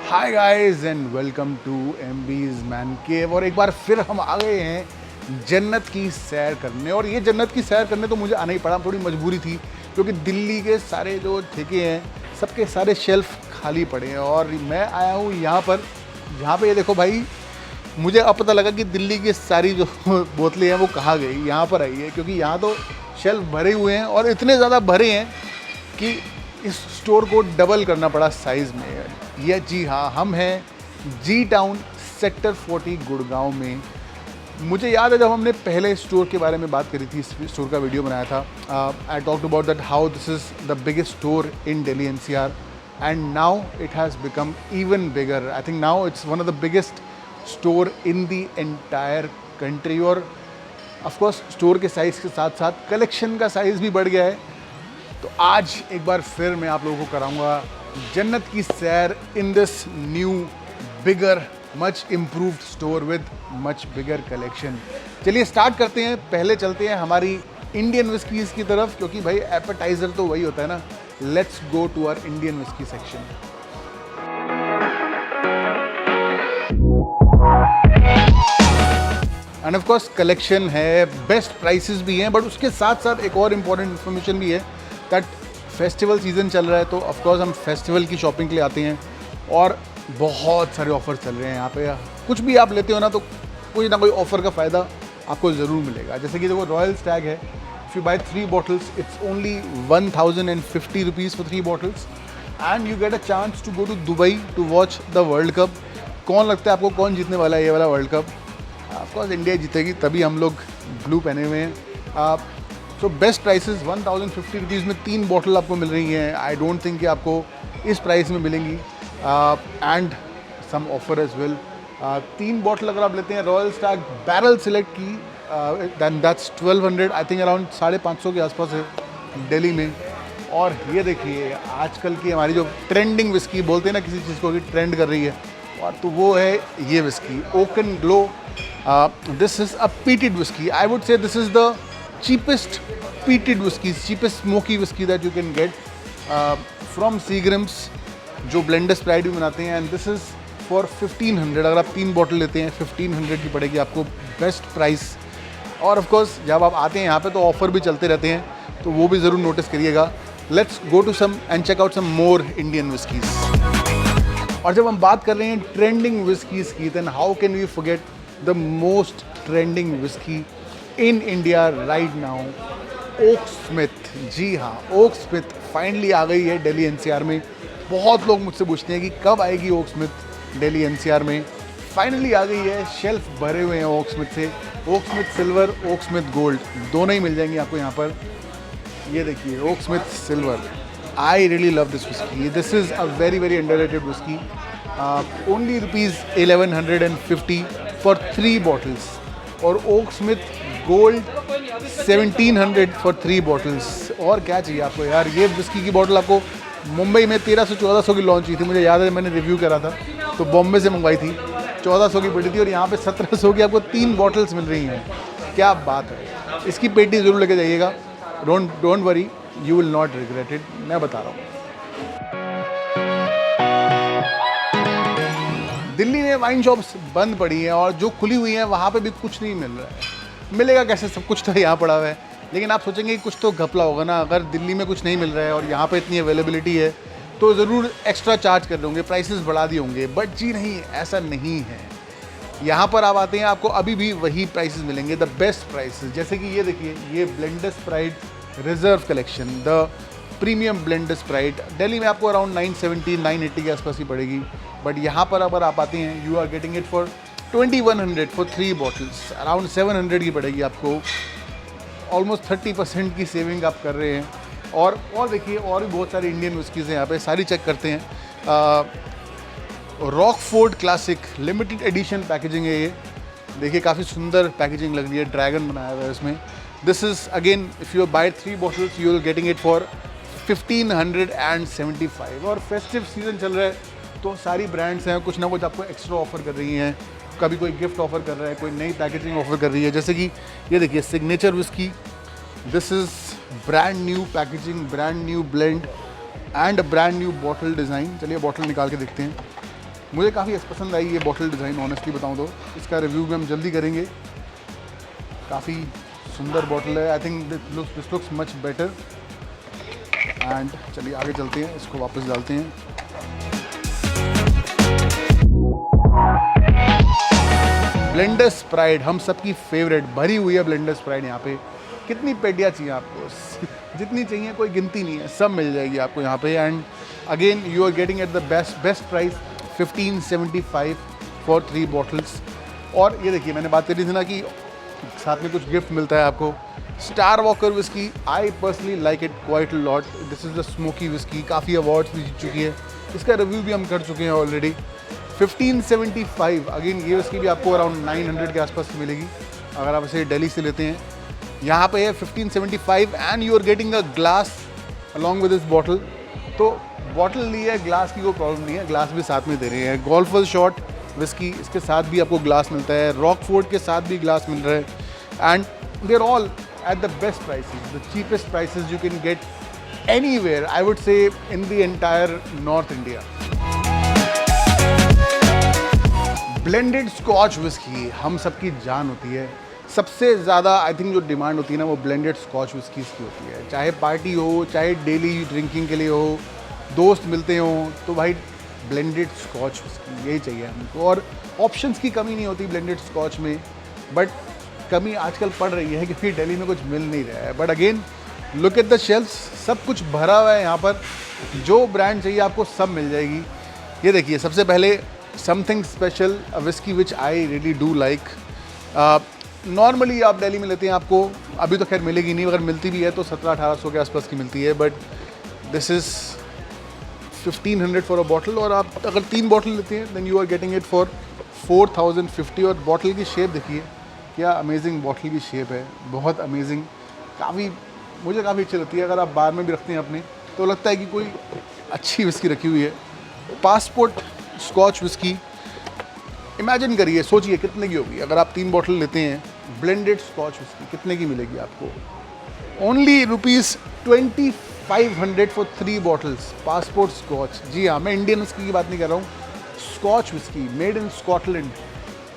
Hi guys and welcome to MB's man cave. और एक बार फिर हम आ गए हैं जन्नत की सैर करने। और ये जन्नत की सैर करने तो मुझे आना ही पड़ा, थोड़ी मजबूरी थी क्योंकि दिल्ली के सारे जो ठेके हैं सबके सारे शेल्फ खाली पड़े हैं। और मैं आया हूँ यहाँ पर, जहाँ पे ये देखो भाई, मुझे अब पता लगा कि दिल्ली की सारी जो बोतलें हैं वो कहाँ गई, यहाँ पर आई है। क्योंकि यहाँ तो शेल्फ भरे हुए हैं और इतने ज़्यादा भरे हैं कि इस स्टोर को डबल करना पड़ा साइज़ में। ये जी हाँ, हम हैं जी टाउन सेक्टर 40 गुड़गांव में। मुझे याद है जब हमने पहले स्टोर के बारे में बात करी थी, इस स्टोर का वीडियो बनाया था। I talked about that how this is the biggest store in Delhi NCR and now it has become even bigger. I think now it's one of the biggest store in the entire country. और of course store के size के साथ साथ collection का size भी बढ़ गया है। तो आज एक बार फिर मैं आप लोगों को कराऊंगा जन्नत की सैर in this new bigger much improved store with much bigger collection. चलिए स्टार्ट करते हैं। पहले चलते हैं हमारी इंडियन विस्कीज़ की तरफ, क्योंकि भाई एपेटाइज़र तो वही होता है ना। Let's go to our Indian whisky section. And of course collection है, बेस्ट प्राइसेस भी हैं, बट उसके साथ साथ एक और इम्पॉर्टेंट इन्फॉर्मेशन भी है दैट फेस्टिवल सीज़न चल रहा है। तो ऑफ कोर्स हम फेस्टिवल की शॉपिंग के लिए आते हैं और बहुत सारे ऑफर चल रहे हैं यहाँ पे। कुछ भी आप लेते हो ना तो कोई ना कोई ऑफ़र का फ़ायदा आपको ज़रूर मिलेगा। जैसे कि देखो, रॉयल स्टैग है, if you buy 3 bottles it's only 1050 rupees for 3 bottles and you get a chance to go to Dubai to watch the world cup. कौन लगता है आपको कौन जीतने वाला है ये वाला वर्ल्ड कप? ऑफकोर्स इंडिया जीतेगी, तभी हम लोग ब्लू पहने हुए हैं। सो बेस्ट प्राइसेस 1050 रुपीज़ में 3 बॉटल आपको मिल रही हैं। आई डोंट थिंक कि आपको इस प्राइस में मिलेंगी। And some offer as well. 3 bottle अगर आप लेते हैं रॉयल स्टैग बैरल सेलेक्ट की, then that's 1200, I think around 550 के आसपास है दिल्ली में। और ये देखिए आजकल की हमारी जो ट्रेंडिंग विस्की बोलते हैं ना किसी चीज़ को कि ट्रेंड कर रही है, और तो वो है ये whisky oaken glow. This is a peated whisky. I would say this is the cheapest peated whiskies, cheapest smoky whiskey that you can get from Seagram's, जो ब्लेंडर स्प्राइट भी बनाते हैं। And this is for 1500। अगर आप 3 bottle लेते हैं 1500 की पड़ेगी आपको, बेस्ट प्राइस। और ऑफ कोर्स जब आप आते हैं यहाँ पे तो ऑफ़र भी चलते रहते हैं, तो वो भी ज़रूर नोटिस करिएगा। Let's go to some and check out some more Indian whiskies. और जब हम बात कर रहे हैं ट्रेंडिंग विस्कीज़ की, then how can we forget the most trending whisky in India right now, Oaksmith. जी हाँ, ओक स्मिथ फाइनली आ गई है दिल्ली एनसीआर में। बहुत लोग मुझसे पूछते हैं कि कब आएगी ओक स्मिथ दिल्ली एनसीआर में। फाइनली आ गई है, शेल्फ भरे हुए हैं ओक स्मिथ से। Oaksmith silver, Oaksmith gold, दोनों ही मिल जाएंगी आपको यहाँ पर। ये देखिए Oaksmith silver. I really love this whisky. This is a very very underrated whisky. Only ₹1150 for 3 bottles. और Oaksmith gold 1700 for 3 bottles. और क्या चाहिए आपको यार। ये विस्की की बॉटल आपको मुंबई में 1300-1400 की लॉन्च हुई थी, मुझे याद है, मैंने रिव्यू करा था। तो बॉम्बे से मंगवाई थी, 1400 की पड़ी थी, और यहाँ पे 1700 की आपको 3 बॉटल्स मिल रही हैं। क्या बात है। इसकी पेटी ज़रूर लेके जाइएगा। Don't worry, you will not regret it, मैं बता रहा हूँ। दिल्ली में वाइन शॉप्स बंद पड़ी हैं और जो खुली हुई हैं वहाँ पे भी कुछ नहीं मिल रहा है। मिलेगा कैसे, सब कुछ तो यहाँ पड़ा हुआ है। लेकिन आप सोचेंगे कि कुछ तो घपला होगा ना, अगर दिल्ली में कुछ नहीं मिल रहा है और यहाँ पे इतनी अवेलेबिलिटी है तो ज़रूर एक्स्ट्रा चार्ज कर रहे होंगे, प्राइसेस बढ़ा दिए होंगे। बट जी नहीं, ऐसा नहीं है। यहाँ पर आप आते हैं आपको अभी भी वही प्राइसेस मिलेंगे, द बेस्ट प्राइसेस। जैसे कि ये देखिए, ये blender Sprite reserve collection, the premium blender Sprite, Delhi में आपको अराउंड 970-980 के आसपास ही पड़ेगी। बट यहाँ पर अगर आप आते हैं, you are getting it for 2100 for 3 bottles, around 700 की पड़ेगी आपको। ऑलमोस्ट 30% की सेविंग आप कर रहे हैं। और देखिए, और भी बहुत सारी इंडियन विस्कीज़ हैं यहाँ पे, सारी चेक करते हैं। Rockford classic limited edition packaging है ये। देखिए काफ़ी सुंदर पैकेजिंग लग रही है, ड्रैगन बनाया हुआ है इसमें। This is again, if you buy 3 bottles you will getting it for 1575। और फेस्टिव सीज़न चल रहा है तो सारी ब्रांड्स हैं कुछ ना कुछ आपको एक्स्ट्रा ऑफर कर रही हैं। कभी कोई गिफ्ट ऑफर कर रहा है, कोई नई पैकेजिंग ऑफर कर रही है। जैसे कि ये देखिए signature whisky, this is brand new packaging, brand new blend and brand new bottle design. चलिए बॉटल निकाल के देखते हैं। मुझे काफ़ी पसंद आई ये बॉटल डिज़ाइन, ऑनेस्टली बताऊँ तो। इसका रिव्यू भी हम जल्दी करेंगे। काफ़ी सुंदर बॉटल है। I think this looks much better. And चलिए आगे चलते हैं, इसको वापस डालते हैं। ब्लेंडर स्प्राइट, हम सबकी फेवरेट, भरी हुई है ब्लेंडर स्प्राइट यहाँ पे। कितनी पेटियाँ चाहिए आपको? जितनी चाहिए कोई गिनती नहीं है, सब मिल जाएगी आपको यहाँ पे। And again you are getting at the best price, 1575 for 3 bottles. और ये देखिए, मैंने बात करी थी ना कि साथ में कुछ गिफ्ट मिलता है आपको। Star walker whisky, I personally like it quite lot. This is the smoky whisky, काफ़ी अवार्ड्स भी जीत चुकी है। इसका रिव्यू भी हम कर चुके हैं ऑलरेडी। 1575, अगेन ये विस्की भी आपको अराउंड 900 के आसपास मिलेगी अगर आप इसे दिल्ली से लेते हैं। यहाँ पे है 1575 and you are getting a glass along with this bottle. तो बॉटल ली है, ग्लास की कोई प्रॉब्लम नहीं है, ग्लास भी साथ में दे रहे हैं। गोल्फल शॉट विस्की, इसके साथ भी आपको ग्लास मिलता है। रॉकफोर्ड के साथ भी ग्लास मिल रहा है। And they are all at the best prices, the cheapest prices you can get anywhere, I would say in the entire north India. Blended scotch whisky हम सबकी जान होती है। सबसे ज़्यादा आई थिंक जो डिमांड होती है ना, वो ब्लेंडेड स्कॉच विस्कीज़ की होती है। चाहे पार्टी हो, चाहे डेली ड्रिंकिंग के लिए हो, दोस्त मिलते हो, तो भाई ब्लेंडेड स्कॉच विस्की यही चाहिए हमको। और ऑप्शंस की कमी नहीं होती ब्लेंडेड स्कॉच में, बट कमी आजकल पड़ रही है क्योंकि दिल्ली में कुछ मिल नहीं रहा है। But again look at the shelfs, सब कुछ भरा हुआ है यहाँ पर। जो ब्रांड चाहिए आपको सब मिल जाएगी। ये देखिए, सबसे पहले something special, a whisky which I really do like. Normally आप दिल्ली में लेते हैं, आपको अभी तो खैर मिलेगी नहीं, अगर मिलती भी है तो 1700-1800 के आसपास की मिलती है। But this is 1500 for a bottle. और आप अगर 3 बॉटल लेते हैं then you are getting it for 4050। और बॉटल की शेप देखिए, क्या अमेजिंग बॉटल की शेप है, बहुत अमेजिंग। मुझे काफ़ी अच्छी लगती है। अगर आप बार में भी रखते हैं अपने, तो लगता है कि कोई अच्छी विस्की रखी हुई है। पासपोर्ट स्कॉच विस्की, इमेजिन करिए, सोचिए कितने की होगी अगर आप 3 बॉटल लेते हैं। ब्लेंडेड स्कॉच विस्की कितने की मिलेगी आपको? Only ₹2500 for 3 bottles passport scotch. जी हाँ, मैं इंडियन विस्की की बात नहीं कर रहा हूँ, scotch whisky made in Scotland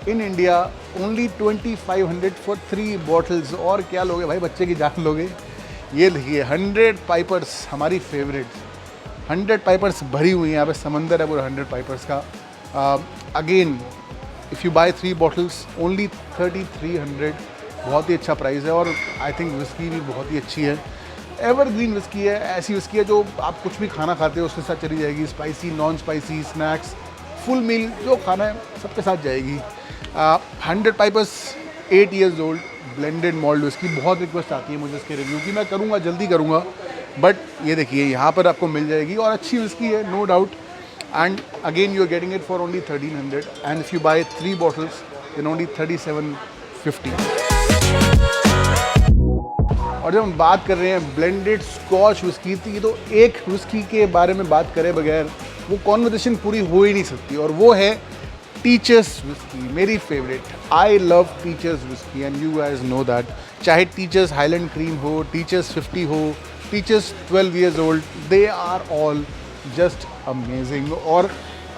in India, only 2500 for 3 bottles. और क्या लोगे भाई, बच्चे की जान लोगे। ये देखिए 100 पाइपर्स, हमारी फेवरेट 100 पाइपर्स भरी हुई हैं यहाँ पे, समंदर है पूरा 100 पाइपर्स का। Again if you buy 3 bottles only 3300, बहुत ही अच्छा प्राइस है। और आई थिंक विस्की भी बहुत ही अच्छी है, एवरग्रीन विस्की है। ऐसी विस्की है जो आप कुछ भी खाना खाते हो उसके साथ चली जाएगी, spicy, non spicy, snacks, full meal, जो खाना है सबके साथ जाएगी। 100 Pipers 8 years old blended malt whisky. बहुत रिक्वेस्ट आती है मुझे इसके रिव्यू की, मैं करूँगा, जल्दी करूँगा। बट ये देखिए यहाँ पर आपको मिल जाएगी और अच्छी विस्की है, no doubt. And again you are getting it for only 1300 and if you buy 3 bottles then only 3750। और जब हम बात कर रहे हैं ब्लेंडेड स्कॉच विस्की, तो ये तो एक विस्की के बारे में बात करे बगैर वो कॉन्वर्सेशन पूरी हो ही नहीं सकती, और वो है टीचर्स विस्की, मेरी favourite. I love Teacher's whisky and you guys know that. चाहे टीचर्स हाईलैंड क्रीम हो, टीचर्स 50 हो, Teacher's 12 years old, they are all just amazing. और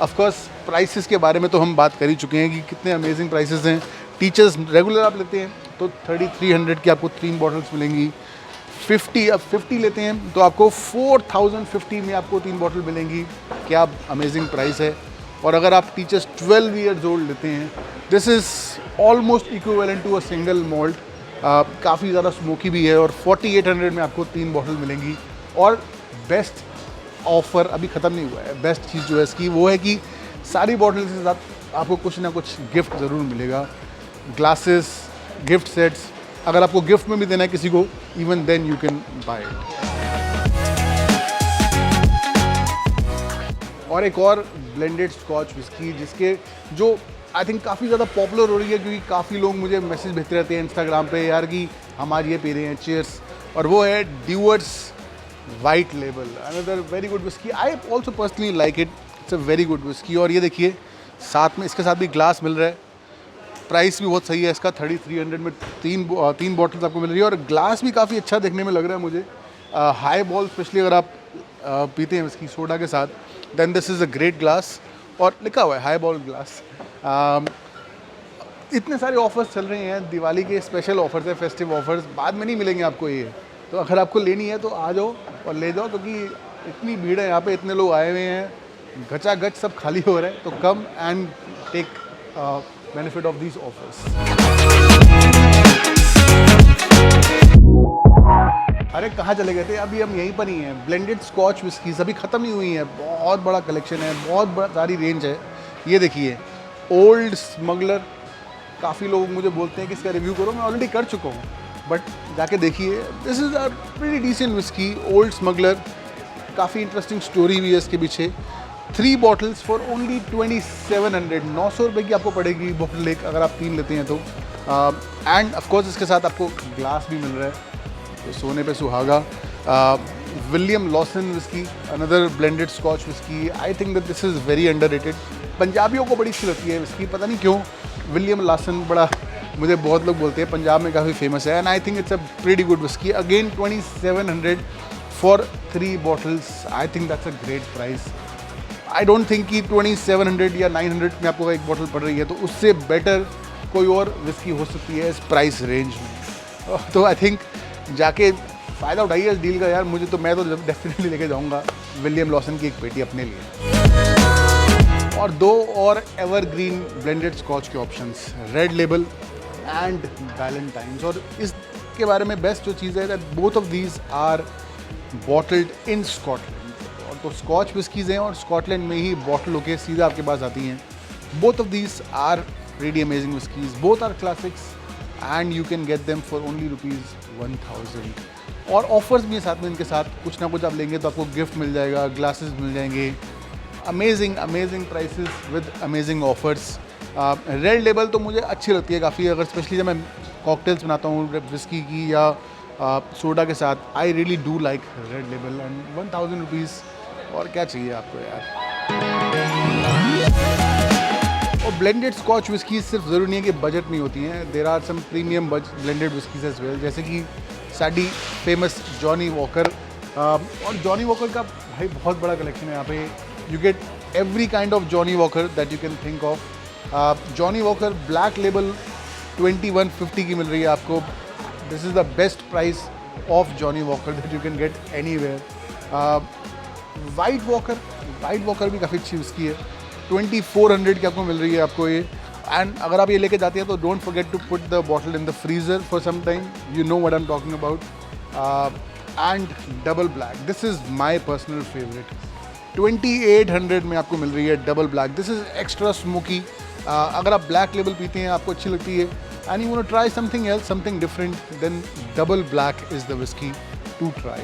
ऑफकोर्स प्राइसेस के बारे में तो हम बात कर ही चुके हैं कि कितने अमेजिंग प्राइसेस हैं। टीचर्स रेगुलर आप लेते हैं तो 3300 की आपको 3 बॉटल्स मिलेंगी। 50 लेते हैं तो आपको 4050 में आपको 3 बॉटल मिलेंगी। क्या अमेजिंग प्राइस है। और अगर आप टीचर्स 12 years ओल्ड लेते हैं, this is almost equivalent to a single malt. काफ़ी ज़्यादा स्मोकी भी है और 4800 में आपको 3 बॉटल मिलेंगी। और बेस्ट ऑफ़र अभी ख़त्म नहीं हुआ है। बेस्ट चीज़ जो है इसकी वो है कि सारी बॉटल्स के साथ आपको कुछ ना कुछ गिफ्ट ज़रूर मिलेगा। ग्लासेस, गिफ्ट सेट्स, अगर आपको गिफ्ट में भी देना है किसी को, even then you can buy it. और एक और ब्लेंडेड स्कॉच विस्की जिसके जो आई थिंक काफ़ी ज़्यादा पॉपुलर हो रही है, क्योंकि काफ़ी लोग मुझे मैसेज भेजते रहते हैं इंस्टाग्राम पे, यार कि हम आज ये पी रहे हैं, चीयर्स। और वो है Dewar's white label, another very good whisky. I also personally like it, it's a very good whisky. और ये देखिए साथ में इसके साथ भी ग्लास मिल रहा है। प्राइस भी बहुत सही है इसका, 3300 में 3 बॉटल्स आपको मिल रही है। और ग्लास भी काफ़ी अच्छा देखने में लग रहा है मुझे। हाई बॉल स्पेशली अगर आप पीते हैं विस्की सोडा के साथ, then this is a great glass. और लिखा हुआ है हाई बॉल ग्लास। इतने सारे ऑफर्स चल रहे हैं, दिवाली के स्पेशल ऑफर्स है, फेस्टिव ऑफर्स, बाद में नहीं मिलेंगे आपको ये। तो अगर आपको लेनी है तो आ जाओ और ले जाओ, क्योंकि इतनी भीड़ है यहाँ पे, इतने लोग आए हुए हैं, गचागच सब खाली हो रहे हैं। तो come and take benefit of these offers. अरे कहाँ चले गए थे, अभी हम यहीं पर ही हैं। ब्लेंडेड स्कॉच विस्कीज अभी ख़त्म नहीं हुई है, बहुत बड़ा कलेक्शन है, बहुत सारी रेंज है। ये देखिए ओल्ड स्मगलर, काफ़ी लोग मुझे बोलते हैं कि इसका रिव्यू करो, मैं ऑलरेडी कर चुका हूँ, बट जाके देखिए। This is a pretty decent whisky, Old Smuggler. काफ़ी इंटरेस्टिंग स्टोरी भी है इसके पीछे। 3 बॉटल्स फॉर ओनली 2700, 900 रुपये की आपको पड़ेगी बॉटल एक, अगर आप 3 लेते हैं तो। एंड ऑफकोर्स इसके साथ आपको ग्लास भी मिल रहा है, तो सोने पे सुहागा। William Lawson whisky, another blended scotch whisky. I think that this is very underrated. पंजाबियों को बड़ी अच्छी लगती है विस्की, पता नहीं क्यों। विलियम लॉसन बड़ा, मुझे बहुत लोग बोलते हैं, पंजाब में काफ़ी फेमस है। And I think it's a pretty good whisky. Again 2700 for 3 bottles. I think that's a great price. I don't think कि 2700 या 900 में आपको एक बॉटल पड़ रही है, तो उससे बेटर कोई और विस्की हो सकती है इस प्राइस रेंज में। तो आई थिंक जाके फ़ायदा उठाइए इस डील का यार। मैं तो डेफिनेटली लेके जाऊँगा विलियम लॉसन की एक पेटी अपने लिए। और 2 और एवरग्रीन ब्लेंडेड स्कॉच के options, red label and valentine's. और इसके बारे में बेस्ट जो चीज़ है that both of these are bottled in Scotland. और तो स्कॉच विस्कीज़ हैं और स्कॉटलैंड में ही बॉटल होके सीधा आपके पास आती हैं। Both of these are really amazing whiskies, both are classics and you can get them for only ₹1000। और ऑफर्स भी हैं साथ में इनके साथ, कुछ ना कुछ आप लेंगे तो आपको गिफ्ट मिल जाएगा, ग्लासेस मिल जाएंगे। Amazing prices with amazing offers. Red label तो मुझे अच्छी लगती है काफ़ी, अगर स्पेशली जब मैं कॉकटेल्स बनाता हूँ विस्की की या सोडा के साथ। आई really do like red label. And 1000 rupees, और क्या चाहिए आपको यार। और ब्लेंडेड स्कॉच विस्कीज सिर्फ ज़रूरी नहीं है कि बजट में होती हैं, there are some premium blended whiskies as well, जैसे कि साडी फेमस जॉनी वॉकर। और जॉनी वॉकर का भाई बहुत बड़ा कलेक्शन है यहाँ पे। You get every kind of Johnnie Walker that you can think of. Johnnie Walker black label 2150 की मिल रही है आपको। This is the best price of Johnnie Walker that you can get anywhere. White Walker भी काफ़ी अच्छी whisky है, 2400 की आपको मिल रही है आपको ये। एंड अगर आप ये लेके जाते हैं तो don't forget to put the bottle in the freezer for some time, you know what I am talking about. And double black, this is my personal favourite. 2800 में आपको मिल रही है double black. This is extra smoky. अगर आप black label पीते हैं, आपको अच्छी लगती है, and you want to try something else, something different, then double black is the whisky to try.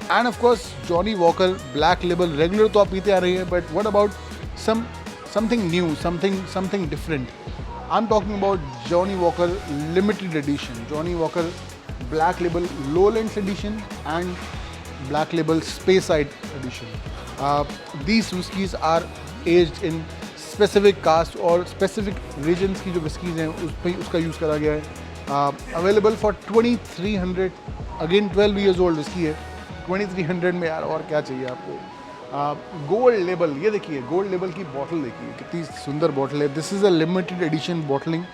And of course Johnnie Walker black label regular तो आप पीते आ रहे हैं, but what about something new, something different. I am talking about Johnnie Walker limited edition, Johnnie Walker black label Lowlands edition and black label Speyside edition. These whiskies are aged in specific cask और specific regions की जो whiskies हैं उसका use करा गया है। Available for 2300, again 12 years old whisky है, 2300 में यार, और क्या चाहिए आपको। गोल्ड लेबल, ये देखिए गोल्ड लेबल की बॉटल देखिए, कितनी सुंदर बॉटल है। This is a limited edition bottling,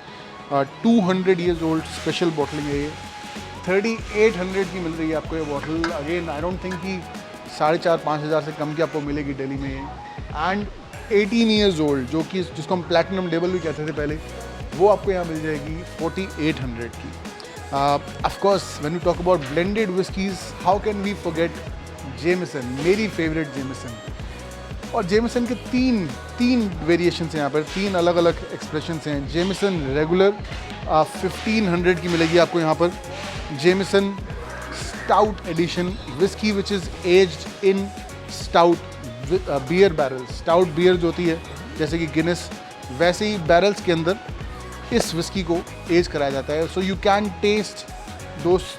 200 years old special bottling है ये। 3800 की मिल रही है आपको ये bottle. Again I don't think कि 4500-5000 हज़ार से कम की आपको मिलेगी दिल्ली में। एंड 18 ईयर्स ओल्ड, जो कि जिसको हम प्लैटिनम लेबल भी कहते थे पहले, वो आपको यहाँ मिल जाएगी 4800 की। Of course, when we talk about blended whiskies, how can we forget Jameson, मेरी फेवरेट Jameson। और Jameson के तीन वेरिएशंस हैं यहाँ पर, 3 अलग अलग एक्सप्रेशंस हैं। Jameson रेगुलर 1500 की मिलेगी आपको यहाँ पर। Jameson stout edition whisky which is aged in stout beer barrel. Stout beer जो होती है जैसे कि गिनेस, वैसे ही बैरल्स के अंदर इस विस्की को एज कराया जाता है। So you can taste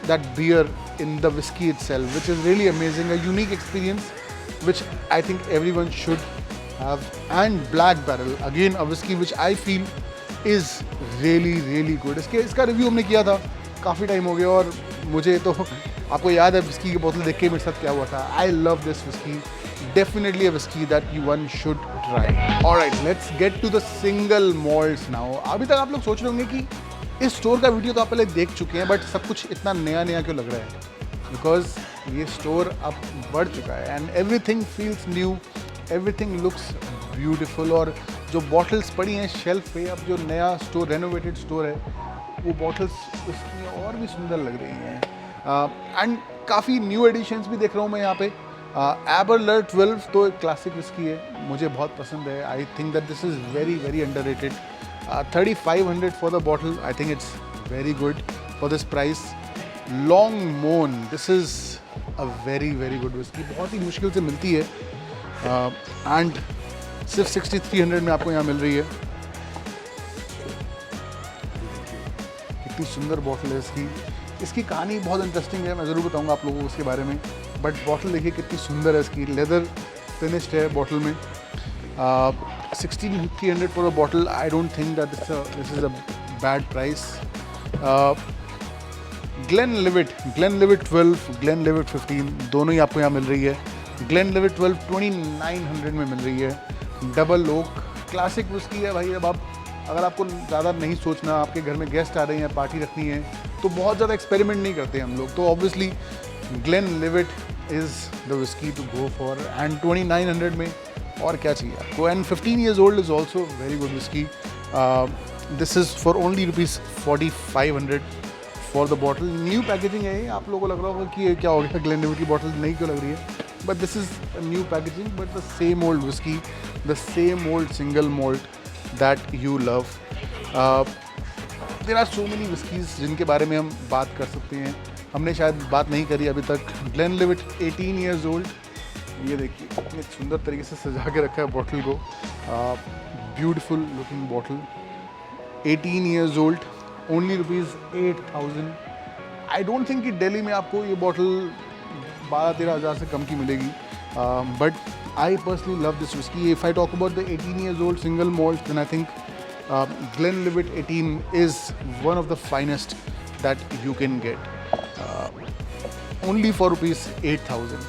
that beer in the whisky itself, which is really amazing, a unique experience which I think everyone should have। And black barrel, again a whiskey which I feel is really good। इसका review हमने किया था, काफ़ी time हो गया, और मुझे तो आपको याद है विस्की की बोतल देख के मेरे साथ क्या हुआ था। I love this whisky, definitely a whiskey that you one should try. All right, let's get to the single malts now. अभी तक आप लोग सोच रहे होंगे कि इस स्टोर का वीडियो तो आप पहले देख चुके हैं, बट सब कुछ इतना नया नया क्यों लग रहा है? बिकॉज ये स्टोर अब बढ़ चुका है and everything feels new, everything looks beautiful. और जो बॉटल्स पड़ी हैं शेल्फ पे, अब जो नया स्टोर, रेनोवेटेड स्टोर है, वो बॉटल्स उसमें और भी सुंदर लग रही हैं। एंड काफ़ी न्यू एडिशंस भी देख रहा हूँ मैं यहाँ पे। एबरलर 12 तो एक क्लासिक विस्की है, मुझे बहुत पसंद है। I think that this is very very underrated. 3500 for the bottle, I think it's very good for this price. Longmorn, this is a very very good whisky, बहुत ही मुश्किल से मिलती है एंड सिर्फ 6300 में आपको यहाँ मिल रही है। कितनी सुंदर बॉटल है इसकी। इसकी कहानी बहुत इंटरेस्टिंग है, मैं ज़रूर बताऊंगा आप लोगों को उसके बारे में। बट बॉटल देखिए कितनी सुंदर है इसकी, लेदर फिनिश्ड है बॉटल में। 6300 for a bottle, I don't think that this is a bad price. Glenlivet 12, Glenlivet 15, दोनों ही आपको यहाँ मिल रही है। ग्लेनलिवेट 12 2900 में मिल रही है। डबल ओक क्लासिक विस्की है भाई। अब आप अगर आपको ज़्यादा नहीं सोचना, आपके घर में गेस्ट आ रहे हैं, पार्टी रखनी है, तो बहुत ज़्यादा एक्सपेरिमेंट नहीं करते हम लोग, तो obviously Glenlivet is the whisky to go for. And 2900 में और क्या चाहिए आपको? And 15 years old is also very good whisky. This is for only ₹4500 for the bottle. New packaging है ये, आप लोगों को लग रहा होगा कि ये क्या हो गया, ग्लेनलिवेट की बॉटल नहीं क्यों लग रही है? But this is new packaging, but the same old whisky, the same old single malt that you love. There are so many whiskies जिनके बारे में हम बात कर सकते हैं, हमने शायद बात नहीं करी अभी तक। ग्लेनलिवेट 18 years old, ये देखिए कितने सुंदर तरीके से सजा के रखा है बॉटल को। Beautiful looking bottle, 18 years old, only ₹8000। I don't think कि दिल्ली में आपको ये बॉटल 12-13 हज़ार से कम की मिलेगी, but I personally love this whisky. If I talk about the 18 years old single malt, then I think Glenlivet 18 is one of the finest that you can get, only for ₹8000।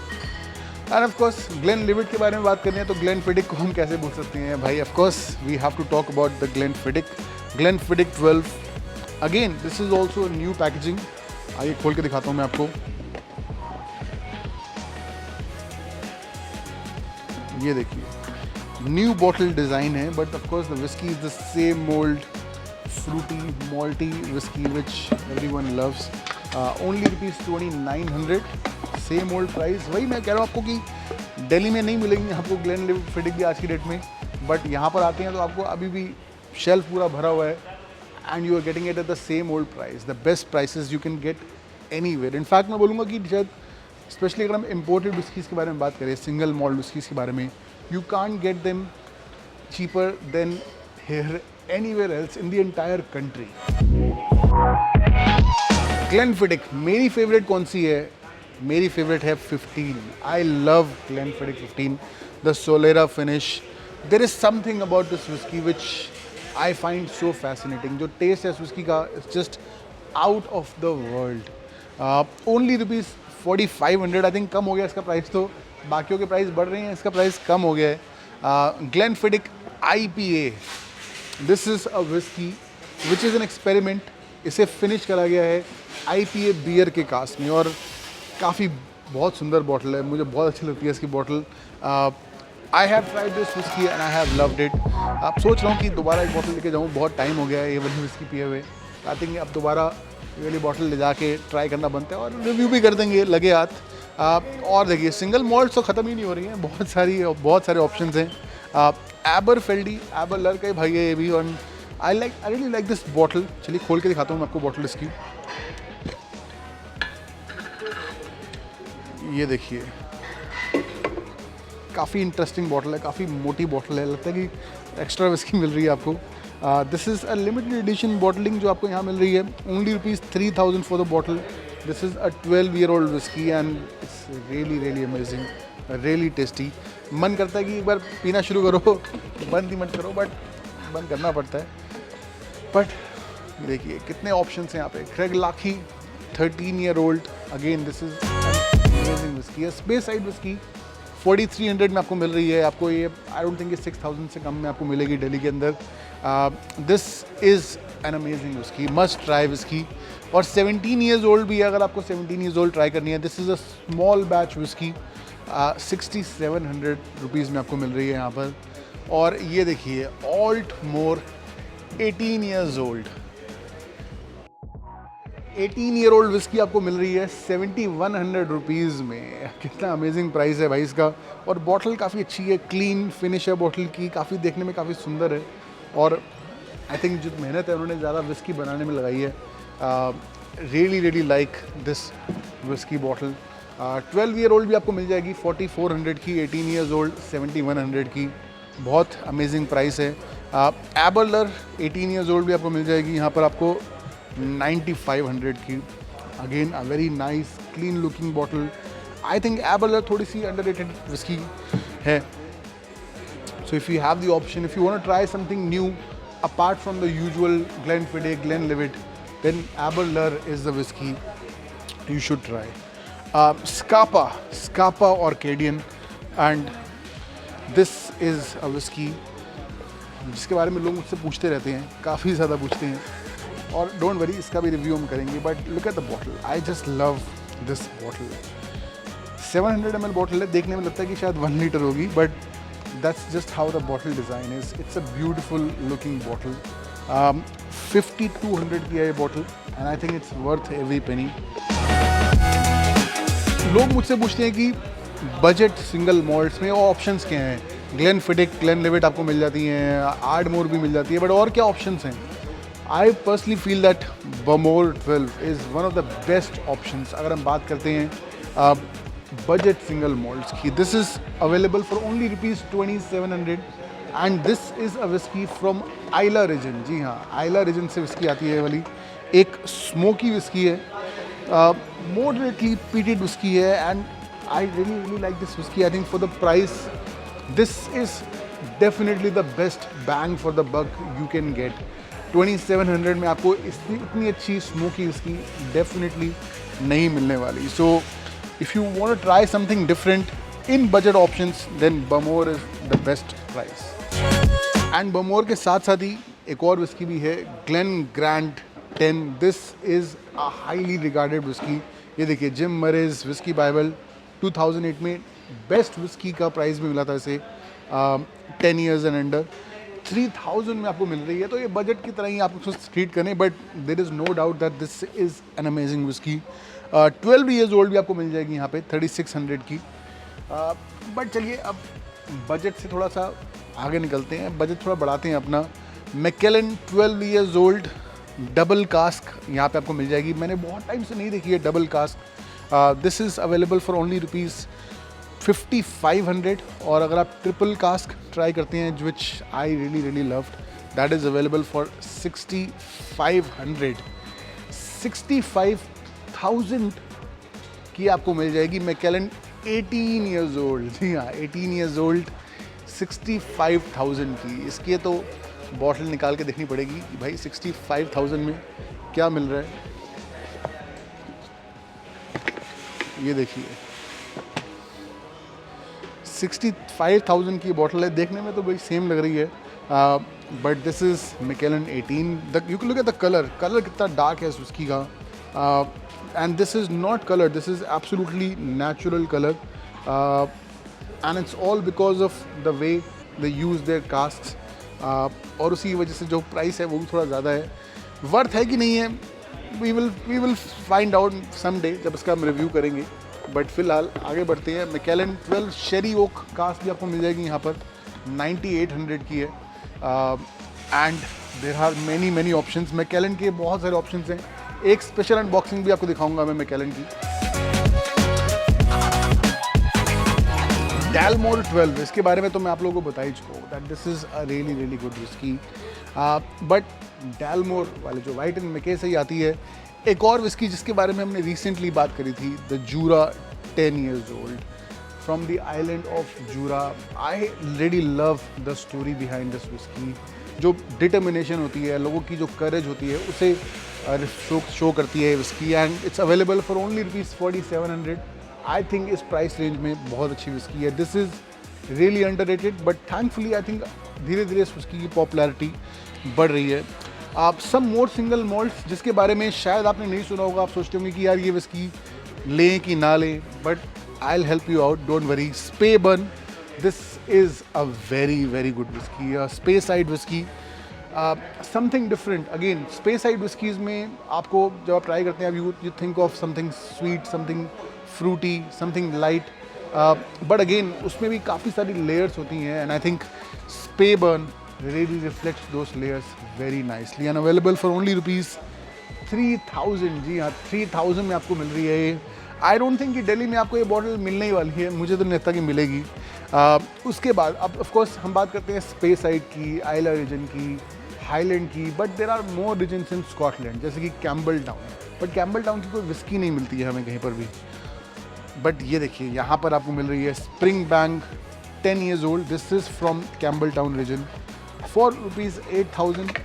And of course Glenlivet के बारे में बात करनी है तो Glenfiddich को हम कैसे भूल सकते हैं भाई? Of course we have to talk about the Glenfiddich 12। Again this is also a new packaging, आइए खोल के दिखाता हूँ मैं आपको। ये देखिए न्यू बॉटल डिज़ाइन है, but of course the whisky is the same old fruity malty whisky which everyone loves. Only ₹2900, same old price. वही मैं कह रहा हूँ आपको कि दिल्ली में नहीं मिलेंगे आपको ग्लेनलिवेट की आज की डेट में, बट यहाँ पर आते हैं तो आपको अभी भी शेल्फ पूरा भरा हुआ है and you are getting it at the same old price, the best prices you can get anywhere. In fact मैं बोलूँगा कि शायद स्पेशली अगर हम इम्पोर्टेड विस्कीज़ के बारे में बात करें, सिंगल मॉल्ट विस्कीज़ के बारे में, you can't get them cheaper than here anywhere else in the entire country. Glenfiddich मेरी फेवरेट कौन सी है? मेरी फेवरेट है 15। I love Glenfiddich 15, the Solera finish. There is something about this whiskey which I find so fascinating. जो test है इस whiskey का is just out of the world. Only ₹4500, I think कम हो गया इसका प्राइस, तो बाकियों के प्राइस बढ़ रहे हैं, इसका प्राइस कम हो गया है। Glenfiddich IPA, this is a whisky which is an experiment. इसे फिनिश करा गया है IPA बियर के कास्ट में और काफ़ी बहुत सुंदर बॉटल है, मुझे बहुत अच्छी लगती है इसकी bottle. I have tried this whisky and I have loved it. आप सोच रहा हूँ कि दोबारा एक बॉटल लेके जाऊँ, बहुत टाइम हो गया है ये वाली विस्की पिए हुए। आई थिंक अब दोबारा ये वाली बॉटल ले जाके ट्राई करना बनता है और रिव्यू भी कर देंगे लगे हाथ। और देखिए सिंगल मॉल्ट तो ख़त्म ही नहीं हो रही हैं, बहुत सारे ऑप्शंस हैं। एबरफेल्डी, एबरलर का ही भाई है ये भी, और आई रियली लाइक दिस बॉटल। चलिए खोल के दिखाता हूँ मैं आपको बॉटल इसकी। ये देखिए काफ़ी इंटरेस्टिंग बॉटल है, काफ़ी मोटी बॉटल है, लगता है कि एक्स्ट्रा विस्की मिल रही है आपको। This is a limited edition bottling जो आपको यहाँ मिल रही है, only ₹3000 for the bottle. This is a 12-year-old whisky and it's really really amazing, really tasty. मन करता है कि एक बार पीना शुरू करो, बंद ही मत करो, बट बंद करना पड़ता है। बट देखिए कितने ऑप्शंस हैं यहाँ पे। क्रेगलाखी 13-year-old, again this is amazing whisky, space side whisky 4300 में आपको मिल रही है। आपको ये आई डोंट थिंक ये 6000 से कम में आपको मिलेगी दिल्ली के अंदर। This is an amazing whisky, must try whisky. और 17 ईयर्स ओल्ड भी है, अगर आपको 17 ईयर्स ओल्ड ट्राई करनी है। This is a small batch whisky, 6700 rupees में आपको मिल रही है यहाँ पर। और ये देखिए ऑल्ट मोर 18 years old, 18 year old whisky आपको मिल रही है 7100 रुपीज़ में। कितना अमेजिंग प्राइस है भाई इसका। और बॉटल काफ़ी अच्छी है, क्लीन फिनिश है बॉटल की, काफ़ी देखने में काफ़ी सुंदर है। और आई थिंक जो मेहनत है उन्होंने ज़्यादा विस्की बनाने में लगाई है। Really like this whisky bottle. 12 year old भी आपको मिल जाएगी 4400 की, 18 ईयर्स ओल्ड 7100 की। बहुत अमेजिंग प्राइस है। एबरलर 18 ईयर्स ओल्ड भी आपको मिल जाएगी यहाँ पर आपको 9500 की। Again a very nice clean looking bottle. I think Aberlour थोड़ी सी अंडररेटेड विस्की है। So if you have the option, if you want to try something new apart from the usual Glenfiddich, Glenlivet, then Aberlour is the whiskey you should try. Scapa Orcadian, and this is a whiskey जिसके बारे में लोग मुझसे पूछते रहते हैं, काफ़ी ज़्यादा पूछते हैं। और डोंट वरी, इसका भी रिव्यू हम करेंगे। But look at the bottle, I just love this bottle. 700 ml bottle है, देखने में लगता है कि शायद 1 लीटर होगी, but that's just how the bottle design is. It's a beautiful looking bottle. 5200 की है ये bottle, and I think it's worth every penny. लोग मुझसे पूछते हैं कि बजट सिंगल मॉल्ट्स में और ऑप्शंस क्या हैं। ग्लेनफिडिक, ग्लेनलिवेट आपको मिल जाती हैं, आर्डमोर भी मिल जाती है, बट और क्या ऑप्शंस हैं। I personally feel that Bowmore 12 is one of the best options अगर हम बात करते हैं बजट सिंगल मॉल्ट्स की। This is available for only ₹2700 and this is a whisky from Islay region. जी हाँ, आइला रीजन से विस्की आती है वाली। एक स्मोकी विस्की है, मॉडरेटली पीटेड विस्की है, and I really like this whisky. I think for the price this is definitely the best bang for the buck you can get. 2700 में आपको इतनी अच्छी स्मोकी विस्की डेफिनेटली नहीं मिलने वाली। So if you want to try something different in budget options, then Bowmore is the best price. And Bowmore के साथ साथ ही एक और विस्की भी है, Glen Grant 10। This is a highly regarded whisky. ये देखिए, जिम मरेज विस्की बाइबल 2008 में बेस्ट विस्की का प्राइज़ भी मिला था इसे, 10 ईयर्स एंड अंडर। 3000 में आपको मिल रही है, तो ये बजट की तरह ही आप उसको ट्रीट करें, but there is no doubt that this is an amazing whisky. 12 years old भी आपको मिल जाएगी यहाँ पे 3600 की। बट चलिए अब बजट से थोड़ा सा आगे निकलते हैं, बजट थोड़ा बढ़ाते हैं अपना। McKellen 12 years old double cask यहाँ पे आपको मिल जाएगी। मैंने बहुत टाइम से नहीं देखी है double cask. This is available for only ₹5500। और अगर आप ट्रिपल कास्क ट्राई करते हैं, which I really love, that is available for 6500। 65,000 की आपको मिल जाएगी मैकेलन 18 ईयर्स ओल्ड। जी हाँ, 18 ईयर्स ओल्ड 65,000 की। इसकी तो बॉटल निकाल के देखनी पड़ेगी कि भाई 65,000 में क्या मिल रहा है। ये देखिए 65,000 की बॉटल है, देखने में तो भाई सेम लग रही है, but this is Macallan 18। You can look at the colour कितना डार्क है इस विस्की का। And this is not colour, this is absolutely natural colour, and it's all because of the way they use their casks. और उसी वजह से जो price है वो भी थोड़ा ज़्यादा है। वर्थ है कि नहीं है, we will find out some day जब इसका हम रिव्यू करेंगे। बट फिलहाल आगे बढ़ते हैं। मैकेलन 12 शेरी ओक कास्ट भी आपको मिल जाएगी यहाँ पर, 9800 की है। And there are many options. Macallan के बहुत सारे ऑप्शंस हैं। एक स्पेशल अनबॉक्सिंग भी आपको दिखाऊंगा मैं मैकेलन की। डैलमोर 12, इसके बारे में तो मैं आप लोगों को बता ही चुका हूँ that this is a really good whisky. But Dalmore वाले जो वाइट एंड मैके से ही आती है एक और विस्की जिसके बारे में हमने रिसेंटली बात करी थी, the Jura 10 years old from the island of Jura. I really love the story behind this whisky. जो डिटर्मिनेशन होती है, लोगों की जो करेज होती है, उसे शो करती है whisky. And it's available for only ₹4700 I think इस प्राइस रेंज में बहुत अच्छी विस्की है. This is really underrated, but thankfully I think धीरे धीरे इस विस्की की पॉपुलैरिटी बढ़ रही है. आप सम मोर सिंगल मॉल्ट्स जिसके बारे में शायद आपने नहीं सुना होगा, आप सोचते होंगे कि यार ये विस्की लें कि ना लें, but I will help you out, don't worry. Speyburn, this is a very very good whisky, Speyside whisky, something different. Again Speyside whiskies में आपको जब आप ट्राई करते हैं, you think of something sweet, something fruity, something light, but again उसमें भी काफ़ी सारी लेयर्स होती हैं. And I think Speyburn really reflects those layers very nicely and available for only ₹3,000. जी हाँ, 3,000 में आपको मिल रही है ये. आई डोंट थिंक कि दिल्ली में आपको ये बॉटल मिलने ही वाली है, मुझे तो नहीं लगता कि मिलेगी. उसके बाद अब ऑफकोर्स हम बात करते हैं स्पेसाइड की, आइला रीजन की, हाईलैंड की, but there are more regions in Scotland, जैसे कि Campbeltown. But Campbeltown की कोई विस्की नहीं मिलती है हमें कहीं पर भी. बट ये देखिए यहाँ पर आपको मिल रही है Springbank 10 years old. This is from Campbeltown region for ₹8,000.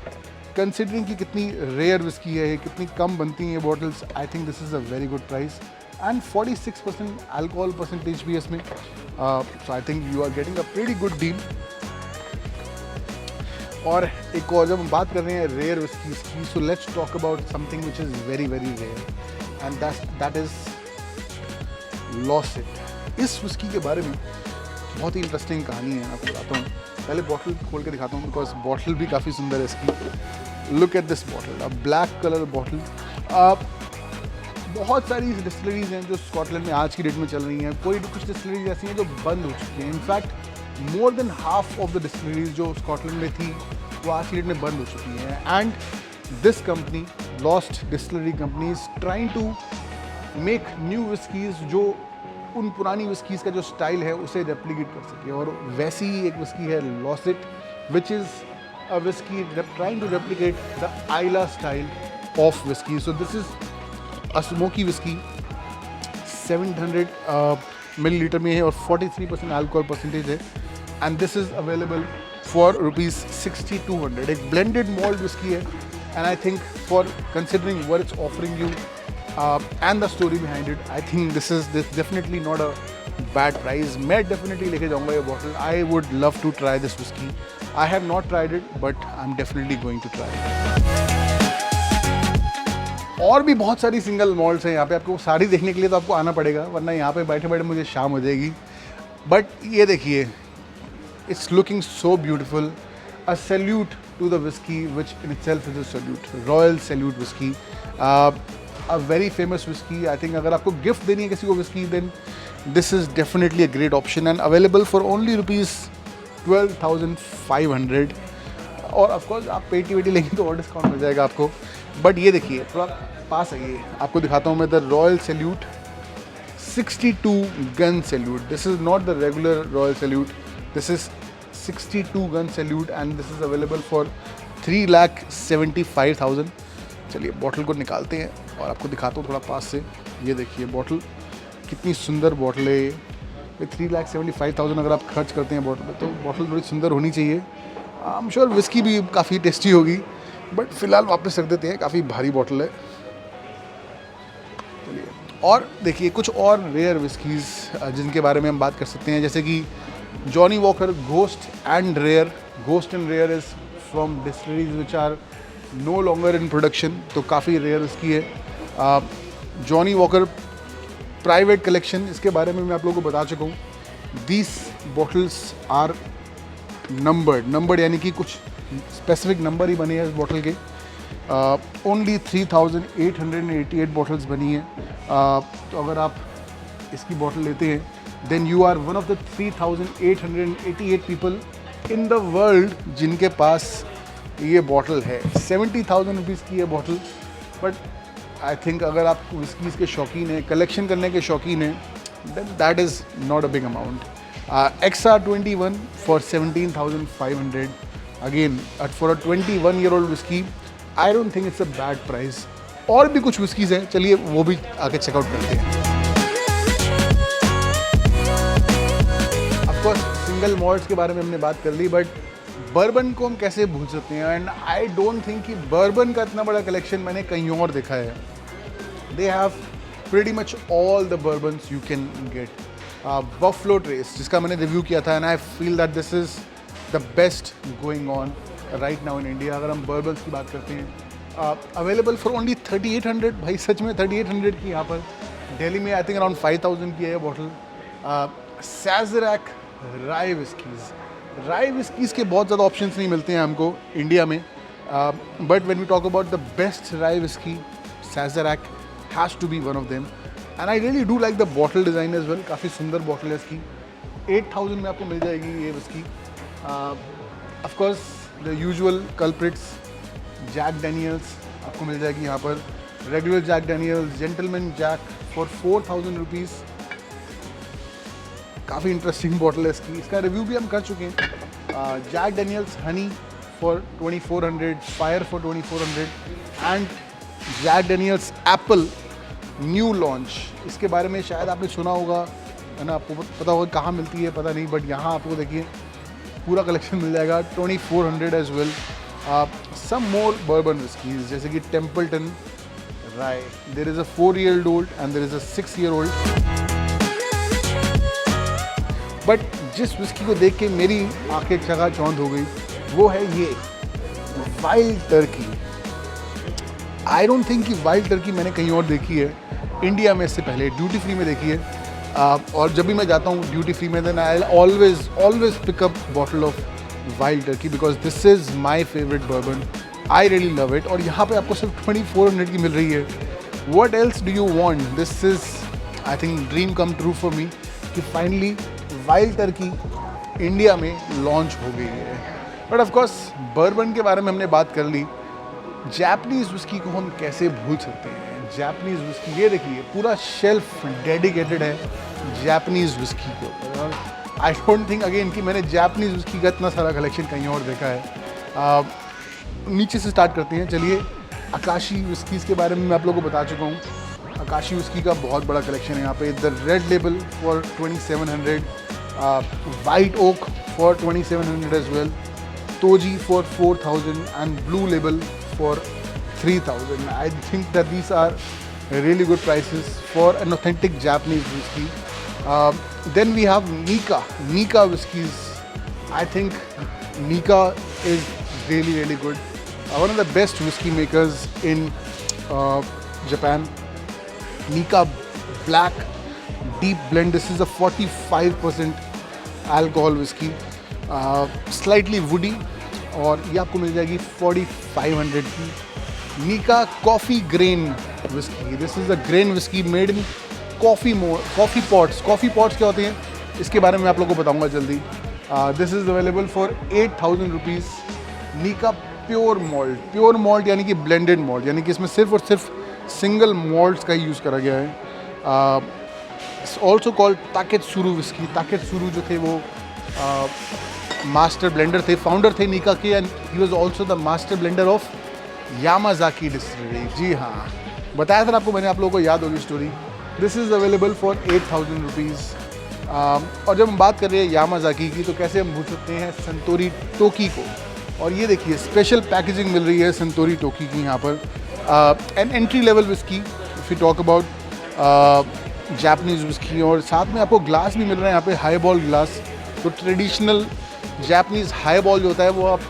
Considering कि कितनी रेयर विस्की है, कितनी कम बनती हैं ये bottles, I think this is a very good price. And 46% alcohol percentage भी है इसमें, so I think you are getting a pretty good deal. और एक और जब हम बात कर रहे हैं रेयर विस्कीज़ की, so let's talk about something which is very very rare, and that is Lossit. इस विस्की के बारे में बहुत ही इंटरेस्टिंग कहानी है, आपको बताता हूँ. पहले बॉटल खोल के दिखाता हूँ, बिकॉज बॉटल भी काफ़ी सुंदर है इसकी. Look at this bottle, a black colour bottle. बहुत सारी डिस्टिलरीज हैं जो स्कॉटलैंड में आज की डेट में चल रही हैं. कोई कुछ डिस्टिलरीज ऐसी हैं जो बंद हो चुकी हैं. In fact more than half of the distilleries जो स्कॉटलैंड में थी वो आज की डेट में बंद हो चुकी हैं. And this company, lost distillery company, is trying to make new whiskies जो उन पुरानी विस्कीज़ का जो स्टाइल है उसे रेप्लिकेट कर सके. और वैसी ही एक विस्की है Lossit, which is a whisky trying to replicate the Islay style of whisky. So this is a smoky whisky, 700 millilitre में है और 43% अल्कोहल परसेंटेज है. And this is available for ₹6,200. एक ब्लेंडेड मॉल्ट विस्की है. And I think for considering what it's offering you and the story behind it, I think this definitely not a bad price. मैं definitely लेके जाऊँगा ये bottle. I would love to try this whiskey. I have not tried it, but I'm definitely going to try it. और भी बहुत सारी single malts हैं यहाँ पे. आपको सारी देखने के लिए तो आपको आना पड़ेगा, वरना यहाँ पे बैठे बैठे मुझे शाम हो जाएगी. बट ये देखिए, it's looking so beautiful. A salute to the whiskey, which in itself is a salute. Royal Salute whiskey. A very famous whiskey. I think अगर आपको गिफ्ट देनी है किसी को whiskey, then this is definitely a great option and available for only ₹12,500. और of course आप पेटी वेटी लेंगे तो और डिस्काउंट मिल जाएगा आपको. बट ये देखिए, थोड़ा पास आइए, आपको दिखाता हूँ मैं. The royal salute 62 gun salute. This is not the regular royal salute. This is 62 gun salute and this is available for ₹3,75,000. चलिए बॉटल को निकालते हैं और आपको दिखाता हूँ थोड़ा पास से. ये देखिए बॉटल, कितनी सुंदर बॉटल है ये. 3,75,000 अगर आप खर्च करते हैं बॉटल पे, तो बॉटल थोड़ी सुंदर होनी चाहिए. आई एम श्योर विस्की भी काफ़ी टेस्टी होगी, बट फिलहाल वापस रख देते हैं. काफ़ी भारी बॉटल है. चलिए और देखिए कुछ और रेयर विस्कीज़ जिनके बारे में हम बात कर सकते हैं, जैसे कि Johnnie Walker ghost and rare. Ghost and rare is from distilleries which are no longer in production, तो काफ़ी रेयर विस्की है. जॉनी वॉकर प्राइवेट कलेक्शन, इसके बारे में मैं आप लोगों को बता चुका हूँ. दीज बॉटल्स आर नंबर्ड यानी कि कुछ स्पेसिफिक नंबर ही बने हैं इस बॉटल के. ओनली 3,888 बॉटल्स बनी हैं. तो अगर आप इसकी बॉटल लेते हैं, then you are one of the 3,888 people in the world जिनके पास ये बॉटल है. 70,000 रुपीज़ की ये बॉटल. बट आई थिंक अगर आप विस्कीज़ के शौकीन हैं, कलेक्शन करने के शौकीन हैं, then that is not a big amount. XR21 for 17,500. Again, for a 21-year-old whiskey, I don't think it's a bad price. और भी कुछ whiskies हैं, चलिए वो भी आके चेकआउट करते हैं. Of course, सिंगल मॉल्ट्स के बारे में हमने बात कर ली, बट बर्बन को हम कैसे भूल सकते हैं. एंड आई डोंट थिंक कि बर्बन का इतना बड़ा कलेक्शन मैंने कहीं और देखा है. They have pretty much all the bourbons you can get. Buffalo Trace, जिसका मैंने रिव्यू किया था, and I feel that this is the best going on right now in India. अगर हम bourbons की बात करते हैं, available for only 3800. भाई सच में 3800 की यहाँ पर दिल्ली में आई थिंक अराउंड 5000 की है बॉटल. Sazerac राई विस्कीज़ के बहुत ज़्यादा ऑप्शंस नहीं मिलते हैं हमको इंडिया में, but when we talk about the best rye whisky, Sazerac has to be one of them. And I really do like the bottle design as well. काफ़ी सुंदर बॉटल है इसकी. 8000 में आपको मिल जाएगी ये whisky. Of course the usual culprits, Jack Daniel's आपको मिल जाएगी यहाँ पर. Regular Jack Daniel's, gentleman Jack for 4000 rupees. काफ़ी इंटरेस्टिंग बॉटल है इसकी. इसका रिव्यू भी हम कर चुके हैं. Jack Daniel's honey for 2400, fire for 2400 and Jack Daniel's apple new launch. इसके बारे में शायद आपने सुना होगा, है ना, आपको पता होगा कहाँ मिलती है पता नहीं, बट यहाँ आपको देखिए पूरा कलेक्शन मिल जाएगा 2400 as well. Some more bourbon whiskies जैसे कि Templeton rye. There is a 4-year-old and there is a 6-year-old. But जिस विस्की को देख के मेरी आंखें चकाचौंध हो गई वो है ये wild Turkey. I don't think कि वाइल्ड टर्की मैंने कहीं और देखी है इंडिया में. इससे पहले ड्यूटी फ्री में देखी है, और जब भी मैं जाता हूँ ड्यूटी फ्री में, then I always pick up bottle of Wild Turkey because this is my favourite bourbon. I really love it. और यहाँ पे आपको सिर्फ 2400 की मिल रही है. What else do you want? This is I think dream come true for me कि फाइनली वाइल्ड टर्की इंडिया में लॉन्च हो गई है. बट ऑफ कोर्स बर्बन के बारे में हमने बात कर ली. जापानीज़ विस्की को हम कैसे भूल सकते हैं? जापानीज़ विस्की, ये देखिए पूरा शेल्फ डेडिकेटेड है जापानीज़ विस्की के ऊपर. आई डोंट थिंक अगेन कि मैंने जापानीज़ विस्की का इतना सारा कलेक्शन कहीं और देखा है. नीचे से स्टार्ट करते हैं. चलिए, आकाशी विस्कीज़ के बारे में मैं आप लोगों को बता चुका हूँ. आकाशी विस्की का बहुत बड़ा कलेक्शन है यहाँ पे. The red label for 2700, white oak for 2700 as well, तोजी for 4000 and blue label for 3000. I think that these are really good prices for an authentic Japanese whiskey. Then we have Nikka whiskeys. I think Nikka is really good. One of the best whiskey makers in Japan. Nikka Black Deep Blend. This is a 45% alcohol whiskey. Slightly woody. और ये आपको मिल जाएगी 4500 की. Nikka Coffee Grain Whiskey. This is a grain whiskey made in coffee pots. Coffee pots क्या होते हैं इसके बारे में आप लोगों को बताऊंगा जल्दी. This is available for 8000 rupees. Nikka Pure Malt यानी कि blended malt, यानी कि इसमें सिर्फ और सिर्फ सिंगल मॉल्ट्स का ही यूज़ करा गया है. Also called Taketsuru whisky. Taketsuru जो थे वो मास्टर ब्लेंडर थे, फाउंडर थे नीका के, and he was also the master blender of Yamazaki distillery. जी हाँ, बताया था आपको मैंने, आप लोगों को याद होगी story. This is available for 8000 rupees. और जब हम बात कर रहे हैं यामाजाकी की तो कैसे हम भूल सकते हैं संतोरी टोकी को. और ये देखिए स्पेशल पैकेजिंग मिल रही है संतोरी टोकी की यहाँ पर. An entry level whisky if you talk about Japanese whisky. और साथ में आपको ग्लास भी मिल रहा है यहाँ पे, हाई बॉल ग्लास. तो ट्रेडिशनल जापानीज़ हाई बॉल जो होता है वो आप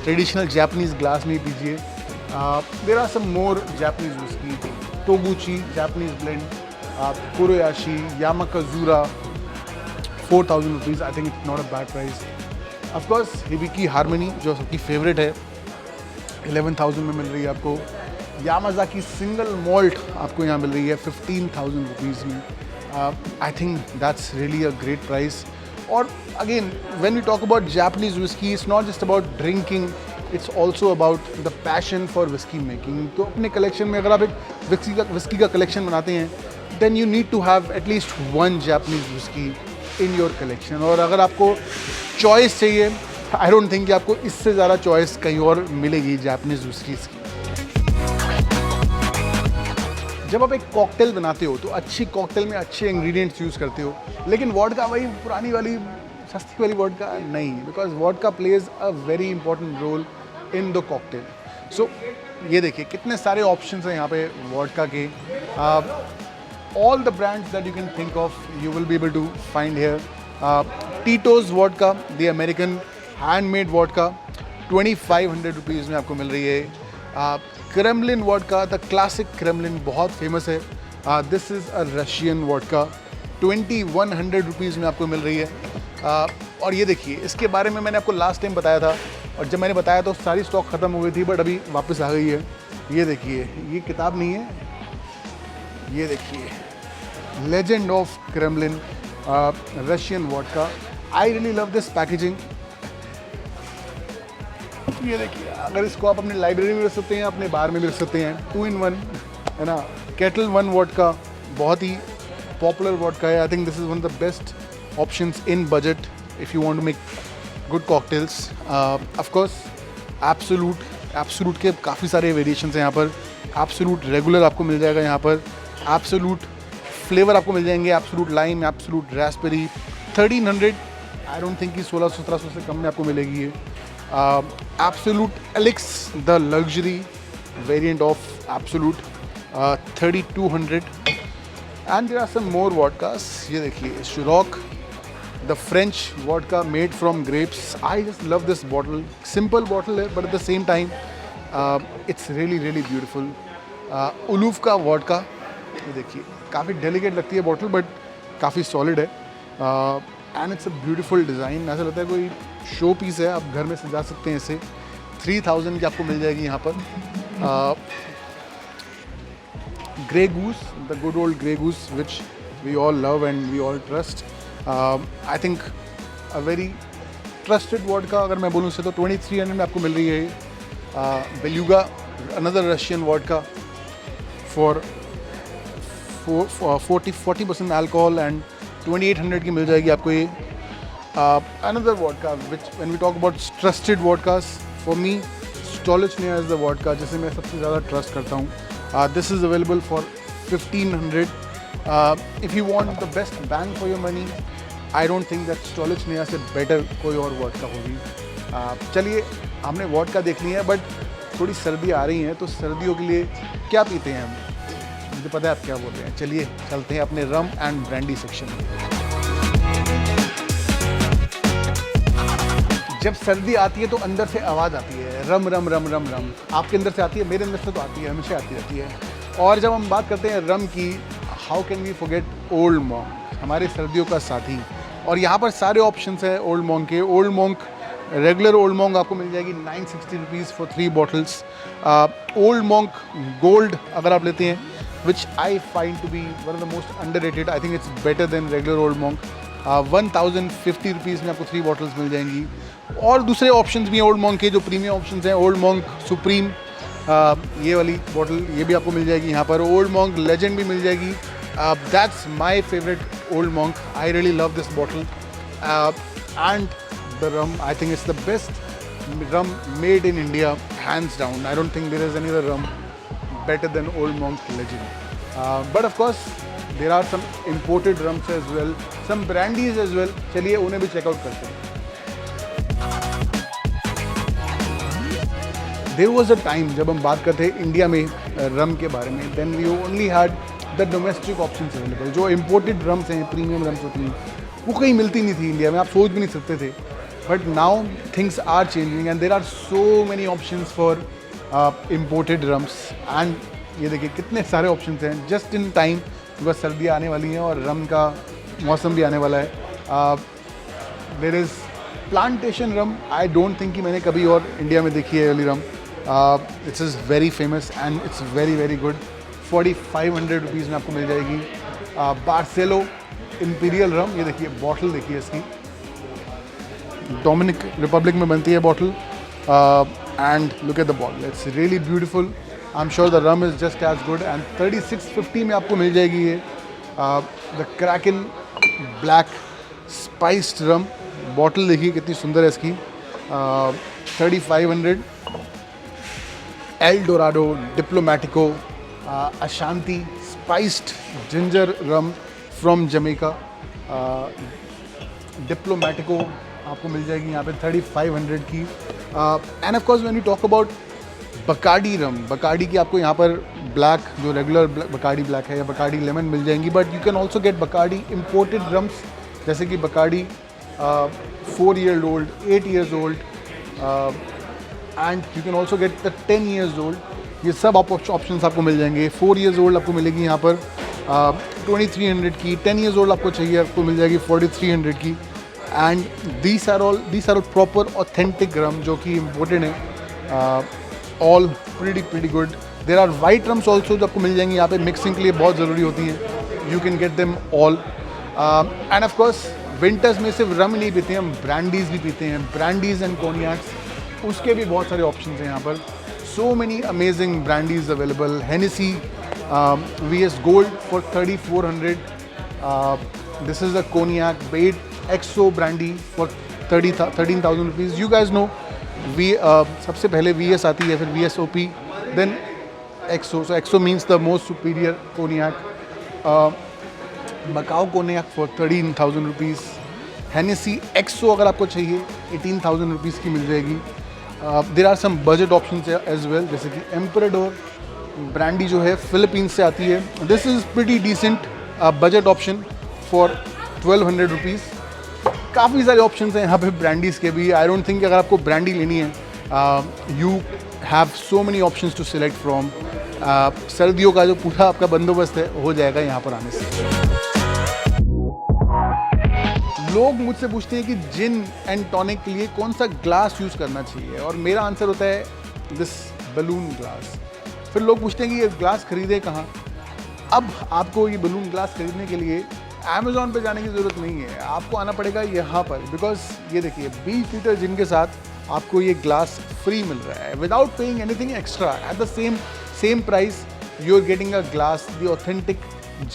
ट्रेडिशनल जापानीज़ ग्लास में ही पीजिए. There are some more Japanese whisky. Togouchi Japanese blend, Kurayoshi, Yamazakura 4000 rupees. I think it's not a bad price. Of course Hibiki Harmony जो सबकी फेवरेट है 11,000 में मिल रही है आपको. यामाजाकी सिंगल मॉल्ट आपको यहाँ मिल रही है 15,000 रुपीज़ में. I think that's really a great price. और again when we talk about Japanese whisky, it's not just about drinking, it's also about the passion for whisky making. तो अपने collection में अगर आप एक विस्की का कलेक्शन बनाते हैं, then you need to have at least one Japanese whisky in your collection. और अगर आपको चॉइस चाहिए, आई डोंट थिंक कि आपको इससे ज़्यादा चॉइस कहीं और मिलेगी जापानीज़ विस्कीज़ की. जब आप एक कॉकटेल बनाते हो तो अच्छी कॉकटेल में अच्छे इंग्रेडिएंट्स यूज़ करते हो, लेकिन वोडका वही पुरानी वाली सस्ती वाली वोडका नहीं, because vodka plays a very important role in the cocktail. So ये देखिए कितने सारे ऑप्शंस हैं यहाँ पे वोडका के. all the brands that you can think of, you will be able to find here. Tito's vodka, the American handmade vodka, 2500 rupees में आपको मिल रही है. Kremlin vodka, the classic Kremlin, बहुत famous है. This is a Russian vodka, 2100 rupees में आपको मिल रही है. और ये देखिए, इसके बारे में मैंने आपको लास्ट टाइम बताया था, और जब मैंने बताया तो सारी स्टॉक ख़त्म हो गई थी, बट अभी वापस आ गई है. ये देखिए, ये किताब नहीं है, ये देखिए, legend of Kremlin Russian vodka. I really love this packaging. ये देखिए, अगर इसको आप अपनी लाइब्रेरी में रख सकते हैं, अपने बार में भी रख सकते हैं. 2 in 1 है ना. केटल वन वोडका बहुत ही पॉपुलर वोडका है. I think this is one of the best options in budget if you want to make good cocktails. Of course Absolut के काफ़ी सारे वेरिएशंस हैं यहाँ पर. एब्सोलूट रेगुलर आपको मिल जाएगा यहाँ पर. एब्सोलूट फ्लेवर आपको मिल जाएंगे, Absolut lime, Absolut raspberry. 1300, I don't think कि 1600-1700 से कम में आपको मिलेगी ये. Absolut Elyx, the luxury variant of Absolut, 3200. And there are some more vodkas. ये देखिए, Ciroc, the French vodka made from grapes. I just love this bottle. Simple bottle है, but at the same time it's really beautiful. उलूफ का vodka, ये देखिए, काफ़ी delicate लगती है बॉटल, बट काफ़ी सॉलिड है. And it's a beautiful design. ऐसा लगता है कोई शो पीस है, आप घर में सजा सकते हैं इसे. 3000 की आपको मिल जाएगी यहाँ पर. Grey Goose, the good old Grey Goose which we all love and we all trust. I think a very trusted vodka अगर मैं बोलूँ से तो 2300 में आपको मिल रही है. Beluga, another Russian vodka for 40% alcohol, and 2800 की मिल जाएगी आपको ये. Another vodka which when we talk about trusted vodkas, for me Stolichnaya is the vodka जिसे मैं सबसे ज़्यादा ट्रस्ट करता हूँ. This is available for 1500. If you want the best bang for your money, I don't think that Stolichnaya से better कोई और vodka होगी. चलिए, हमने वोडका देख ली है, बट थोड़ी सर्दी आ रही है, तो सर्दियों के लिए क्या पीते हैं हम? मुझे पता है आप क्या बोल रहे हैं. चलिए चलते हैं अपने रम एंड ब्रांडी सेक्शन में. जब सर्दी आती है तो अंदर से आवाज़ आती है, रम रम रम रम रम. आपके अंदर से आती है, मेरे अंदर से तो आती है, हमेशा आती रहती है. और जब हम बात करते हैं रम की, how can we forget Old Monk, हमारे सर्दियों का साथी. और यहाँ पर सारे ऑप्शंस हैं ओल्ड मॉन्क के. Old monk, regular old monk आपको मिल जाएगी 960 rupees for 3 bottles. Old monk gold अगर आप लेते हैं, which I find to be one of the most underrated. I think it's better than regular Old Monk. 1050 rupees में आपको 3 बॉटल्स मिल जाएंगी. और दूसरे ऑप्शंस भी हैं ओल्ड मॉन्क के, जो प्रीमियम ऑप्शंस हैं. ओल्ड मॉन्क सुप्रीम, ये वाली बॉटल, ये भी आपको मिल जाएगी यहाँ पर. ओल्ड मॉन्क लेजेंड भी मिल जाएगी. That's my favourite old monk. I really love this bottle. And the rum, I think it's the best rum made in India, hands down. I don't think there is any other rum better than Old Monk Legend. But of course, there are some imported rums as well, some brandies as well. चलिए उन्हें भी check out करते हैं. There was a time जब हम बात करते हैं इंडिया में रम के बारे में, then we only had the domestic options available. जो imported rums हैं, premium rums होती हैं, वो कहीं मिलती नहीं थी इंडिया में, आप सोच भी नहीं सकते थे. But now things are changing and there are so many options for imported rums. And ये देखिए कितने सारे options हैं just in time, बिकॉज सर्दियाँ आने वाली हैं और रम का मौसम भी आने वाला है. There is plantation rum. I don't think कि मैंने कभी और इंडिया में देखी है वाली रम. It is very famous and it's very very good. 4500 rupees में आपको मिल जाएगी. बार्सेलो इंपीरियल रम, ये देखिए बॉटल देखिए इसकी, डोमिनिक रिपब्लिक में बनती है bottle. And look at the bottle, it's really beautiful. I am sure the rum is just as good. And 3650 में आपको मिल जाएगी ये the Kraken black spiced rum. Bottle देखिए कितनी सुंदर है इसकी. 3500. L Dorado Diplomatico Ashanti spiced ginger rum from Jamaica. Diplomatico आपको मिल जाएगी यहाँ पे 3500 की. And of course when you talk about Bacardi rum, Bacardi की आपको यहाँ पर ब्लैक जो रेगुलर बकाडी ब्लैक है या बकाडी लेमन मिल जाएंगी, but you can also get Bacardi imported rums जैसे कि Bacardi 4 year old, 8 years old, and you can also get the 10 years old। ये सब आप ऑप्शन आपको मिल जाएंगे। 4 years old आपको मिलेगी यहाँ पर 2300 की, 10 years old आपको चाहिए आपको मिल जाएगी 4300 की। And these are all proper authentic rum जो कि इम्पोर्टेड है, all pretty good. There are white rums also जो आपको मिल जाएंगी यहाँ पे, मिक्सिंग के लिए बहुत ज़रूरी होती हैं। You can get them all. And of course winters में सिर्फ रम नहीं पीते हैं, हम ब्रांडीज भी पीते हैं, ब्रांडीज एंड कोनियाक्स, उसके भी बहुत सारे ऑप्शन हैं यहाँ पर। So many amazing brandies available. Hennessy VS gold for 3400, this is a cognac bet XO brandy for 13,000 rupees. You guys know सबसे पहले VS आती है, फिर VSOP, then XO. So XO means the most superior cognac. Meukow cognac for 13,000 rupees. Hennessy XO अगर आपको चाहिए 18,000 rupees की मिल जाएगी। There are some budget option as well, जैसे कि एम्पराडोर ब्रांडी जो है फिलीपींस से आती है। This is pretty decent budget option for 1200 rupees. काफ़ी सारे ऑप्शन हैं यहाँ पे ब्रांडीज़ के भी। आई डोंट थिंक अगर आपको ब्रांडी लेनी है, you have so many options to select from. सर्दियों का जो पूरा आपका बंदोबस्त है हो जाएगा यहाँ पर आने से। लोग मुझसे पूछते हैं कि जिन एंड टॉनिक के लिए कौन सा ग्लास यूज़ करना चाहिए, और मेरा आंसर होता है दिस बलून ग्लास। फिर लोग पूछते हैं कि ये ग्लास खरीदे कहाँ। अब आपको ये बलून ग्लास खरीदने के लिए अमेज़ॉन पे जाने की ज़रूरत नहीं है, आपको आना पड़ेगा यहाँ पर। बिकॉज ये देखिए 20 लीटर जिन के साथ आपको ये ग्लास फ्री मिल रहा है without paying anything extra. At the same price you are getting a glass, the authentic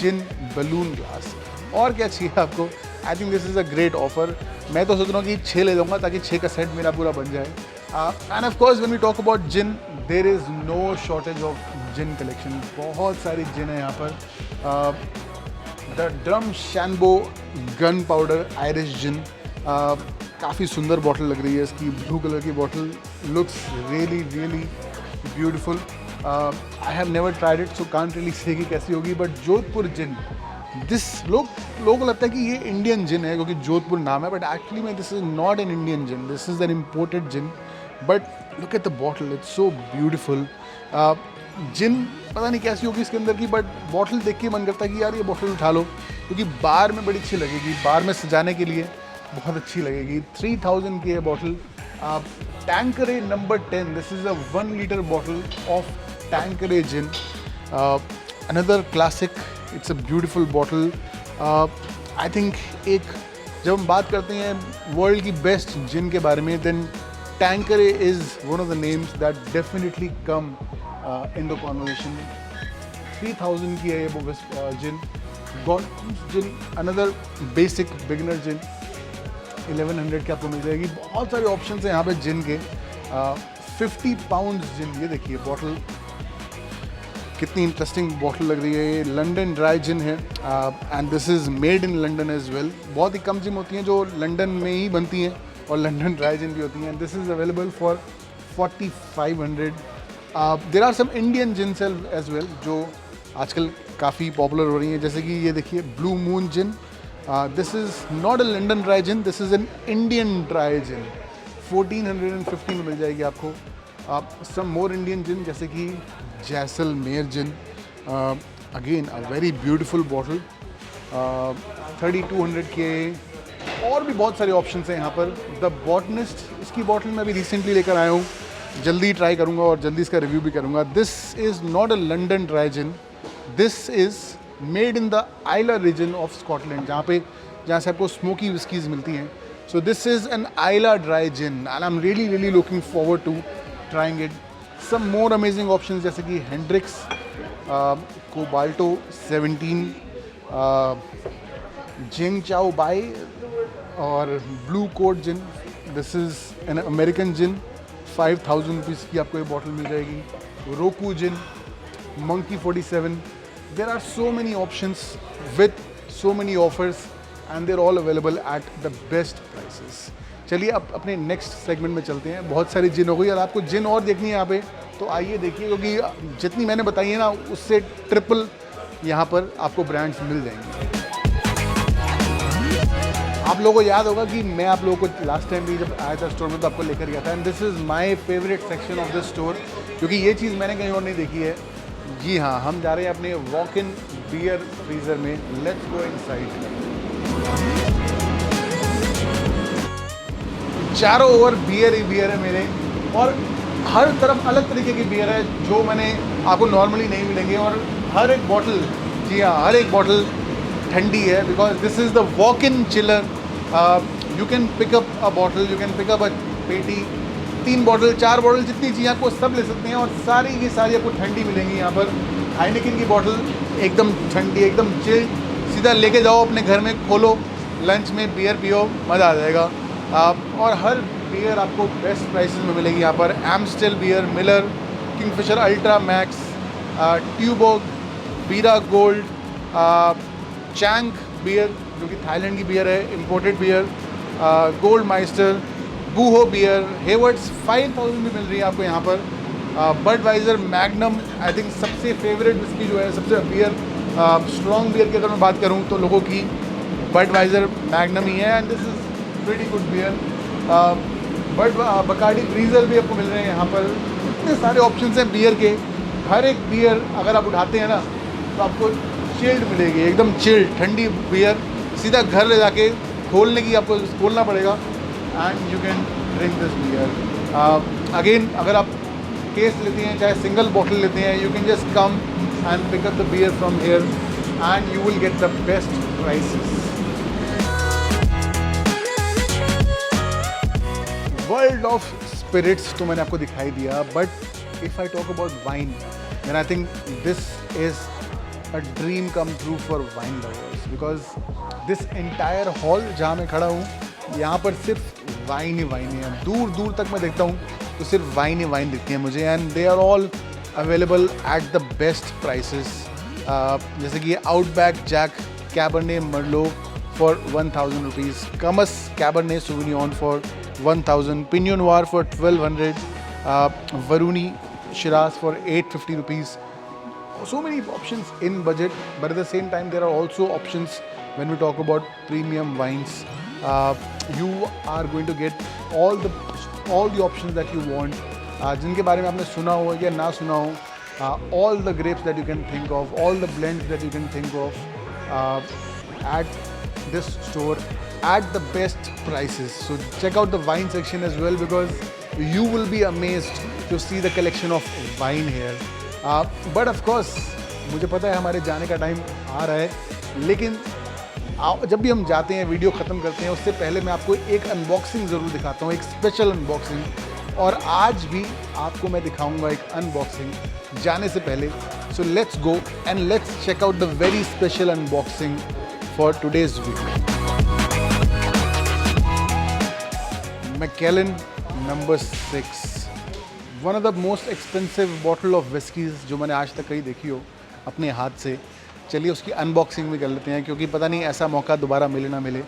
gin balloon glass. और क्या चाहिए आपको? I think this is a great offer. मैं तो सोच रहा हूँ कि 6 ले लूँगा ताकि 6 का सेट मेरा पूरा बन जाए। End of course when we talk about gin, there is no shortage of gin collection. बहुत सारी जिन है यहाँ पर। The Drumshanbo Gunpowder Irish gin, काफ़ी सुंदर बॉटल लग रही है इसकी। ब्लू कलर की bottle looks really beautiful. I have never tried it, so can't really say कि कैसी होगी। बट जोधपुर जिन, लोगों को लगता है कि ये इंडियन जिन है क्योंकि जोधपुर नाम है, बट एक्चुअली में this is not an Indian gin, this is an imported gin. But look at the bottle, it's so beautiful. Gin पता नहीं कैसी होगी इसके अंदर की, बट बॉटल देख के मन करता है कि यार ये बॉटल उठा लो, क्योंकि बार में बड़ी अच्छी लगेगी, बार में सजाने के लिए बहुत अच्छी लगेगी। 3000 की है bottle. Tanqueray number 10, this is a 1 litre bottle of Tanqueray gin, another classic. It's a beautiful bottle. I think जब हम बात करते हैं वर्ल्ड की बेस्ट जिन के बारे में, then Tanqueray is one of the names that definitely come in the conversation. 3000 की है ये gin. God gin, another basic beginner gin 1100 की आपको मिल जाएगी। बहुत सारे ऑप्शन हैं यहाँ पे जिन के। 50 पाउंड जिन, ये देखिए बॉटल कितनी इंटरेस्टिंग बॉटल लग रही है। ये लंदन ड्राई जिन है and this is made in London as well. बहुत ही कम जिन होती हैं जो लंदन में ही बनती हैं, और लंदन ड्राई जिन भी होती हैं। This is available for 4500। There are some Indian gin as well जो आजकल काफ़ी पॉपुलर हो रही हैं, जैसे कि ये देखिए Blue Moon gin. This is not a London dry gin, this is an Indian dry gin. 1450 में मिल जाएगी आपको। सम मोर इंडियन जिन जैसे कि Jaisalmer gin, again a very beautiful bottle, 3200 के। और भी बहुत सारे ऑप्शंस हैं यहाँ पर। द बॉटनिस्ट, इसकी बॉटल मैं अभी रिसेंटली लेकर आया हूँ, जल्दी ट्राई करूँगा और जल्दी इसका रिव्यू भी करूँगा। This is not a London dry gin, this is made in the Islay region of Scotland, जहाँ से आपको स्मोकी विस्कीज़ मिलती हैं। So this is an Islay dry gin and I am really looking forward to trying it. Some more amazing options जैसे कि Hendrick's Cobalto 17, जिंग चाओ बाई और Blue Coat gin. This is an American gin, 5000 rupees की आपको ये bottle मिल जाएगी। Roku gin, Monkey 47। There are so many options with so many offers and they're all available at the best prices. चलिए अब अपने नेक्स्ट सेगमेंट में चलते हैं। बहुत सारी जिन हो गई, और आपको जिन और देखनी है यहाँ पे तो आइए देखिए, क्योंकि जितनी मैंने बताई है ना उससे ट्रिपल यहाँ पर आपको ब्रांड्स मिल जाएंगे। आप लोगों को याद होगा कि मैं आप लोगों को लास्ट टाइम भी जब आया था स्टोर में तो आपको लेकर गया था, and this is my favourite section of the store, क्योंकि ये चीज़ मैंने कहीं और नहीं देखी है। जी हाँ, हम जा रहे हैं अपने वॉक इन बियर फ्रीज़र में। Let's go inside. चारों ओवर बियर ही बियर है मेरे, और हर तरफ अलग तरीके की बियर है जो मैंने आपको नॉर्मली नहीं मिलेंगे, और हर एक बॉटल, जी हाँ, हर एक बॉटल ठंडी है, because this is the walk in chiller. You can pick up a bottle, you can pick up a पेटी, 3 बॉटल 4 बॉटल जितनी चाहिए आपको सब ले सकते हैं, और सारी की सारी आपको ठंडी मिलेंगी यहाँ पर। हाइनेकेन की बॉटल एकदम ठंडी, एकदम चिल्ड, सीधा लेके जाओ अपने घर में, खोलो, लंच में बियर पियो, मज़ा आ जाएगा। और हर बियर आपको बेस्ट प्राइसेस में मिलेगी यहाँ पर। Amstel beer, Miller, Kingfisher Ultra Max, Tuborg, Bira Gold, Chang beer जो कि थाईलैंड की बियर है, imported beer, gold माइस्टर, बूहो beer, Haywards 5000 में मिल रही है आपको यहाँ पर। बडवाइज़र, मैग्नम, आई थिंक सबसे फेवरेट विस्की जो है, सबसे बियर स्ट्रॉन्ग बियर की अगर मैं बात करूँ तो लोगों की बडवाइज़र मैग्नम ही है, and this is pretty good beer. But Bacardi Breezer भी आपको मिल रहे हैं यहाँ पर। इतने सारे ऑप्शंस हैं बियर के। हर एक बियर अगर आप उठाते हैं ना तो आपको चिल्ड मिलेगी, एकदम चिल्ड ठंडी बियर, सीधा घर ले जाके खोलने की आपको खोलना पड़ेगा, and you can drink this beer. Again अगर आप केस लेते हैं, चाहे सिंगल बॉटल लेते हैं, you can just come and pick up the beer from here and you will get the best prices. World of spirits तो मैंने आपको दिखाई दिया, but if I talk about wine then I think this is a dream come true for wine lovers, because this entire hall जहाँ मैं खड़ा हूँ यहाँ पर सिर्फ वाइन ही वाइन है। दूर दूर तक मैं देखता हूँ तो सिर्फ वाइन ही वाइन दिखती है मुझे, and they are all available at the best prices. जैसे कि Outback Jack Cabernet Merlot for 1000 rupees, कमस Cabernet Sauvignon for 1000, Pinot Noir for 1200, Varuni Shiraz for 850 rupees. So many options in budget, but at the same time there are also options when we talk about premium wines. You are going to get all the options that you want, जिनके बारे में आपने सुना हो या ना सुना हो, all the grapes that you can think of, all the blends that you can think of, at this store at the best prices. So check out the wine section as well, because you will be amazed to see the collection of wine here. But of course मुझे पता है हमारे जाने का time आ रहा है, लेकिन जब भी हम जाते हैं वीडियो ख़त्म करते हैं उससे पहले मैं आपको एक अनबॉक्सिंग ज़रूर दिखाता हूँ, एक स्पेशल अनबॉक्सिंग, और आज भी आपको मैं दिखाऊंगा एक अनबॉक्सिंग जाने से पहले। So let's go and let's check out the very special unboxing for today's video. Macallan number 6, one of the most expensive bottle of whiskies जो मैंने आज तक कहीं देखी हो अपने हाथ से। चलिए उसकी अनबॉक्सिंग भी कर लेते हैं, क्योंकि पता नहीं ऐसा मौका दोबारा मिले ना मिले।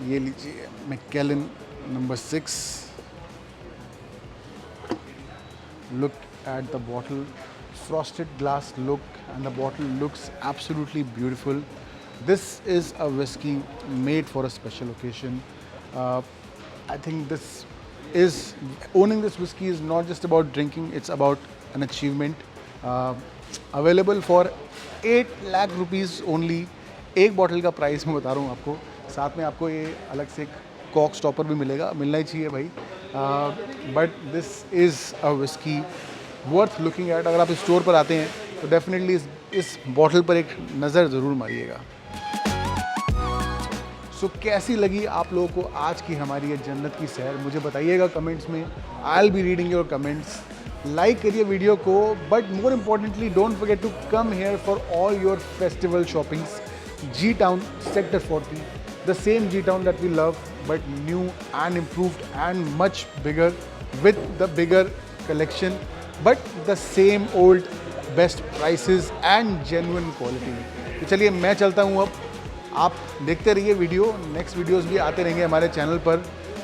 ये लीजिए Macallan number 6, look at the bottle, frosted glass look, and the bottle looks absolutely beautiful. This is a whiskey made for a special occasion. I think owning this whiskey is not just about drinking, it's about an achievement. Available for 8 lakh rupees only. एक bottle का price मैं बता रहा हूँ आपको, साथ में आपको ये अलग से कॉक स्टॉपर भी मिलेगा, मिलना ही चाहिए भाई। But this is a whisky worth looking at. अगर आप इस स्टोर पर आते हैं तो डेफिनेटली इस बॉटल पर एक नज़र ज़रूर मारिएगा। सो कैसी लगी आप लोगों को आज की हमारी ये जन्नत की सैर, मुझे बताइएगा कमेंट्स में। I will be reading your comments. Like करिए वीडियो को, but more importantly don't forget to come here for all your festival shoppings. G town sector 40, the same G town that we love, but new and improved and much bigger with the bigger collection, but the same old best prices and genuine quality. तो चलिए मैं चलता हूँ अब, आप देखते रहिए video, next videos भी आते रहेंगे हमारे चैनल पर।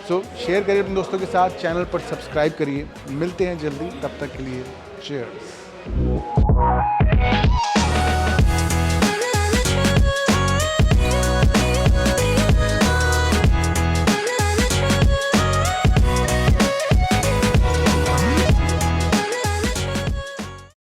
सो शेयर करिए अपने दोस्तों के साथ, चैनल पर सब्सक्राइब करिए। मिलते हैं जल्दी, तब तक के लिए चीयर्स।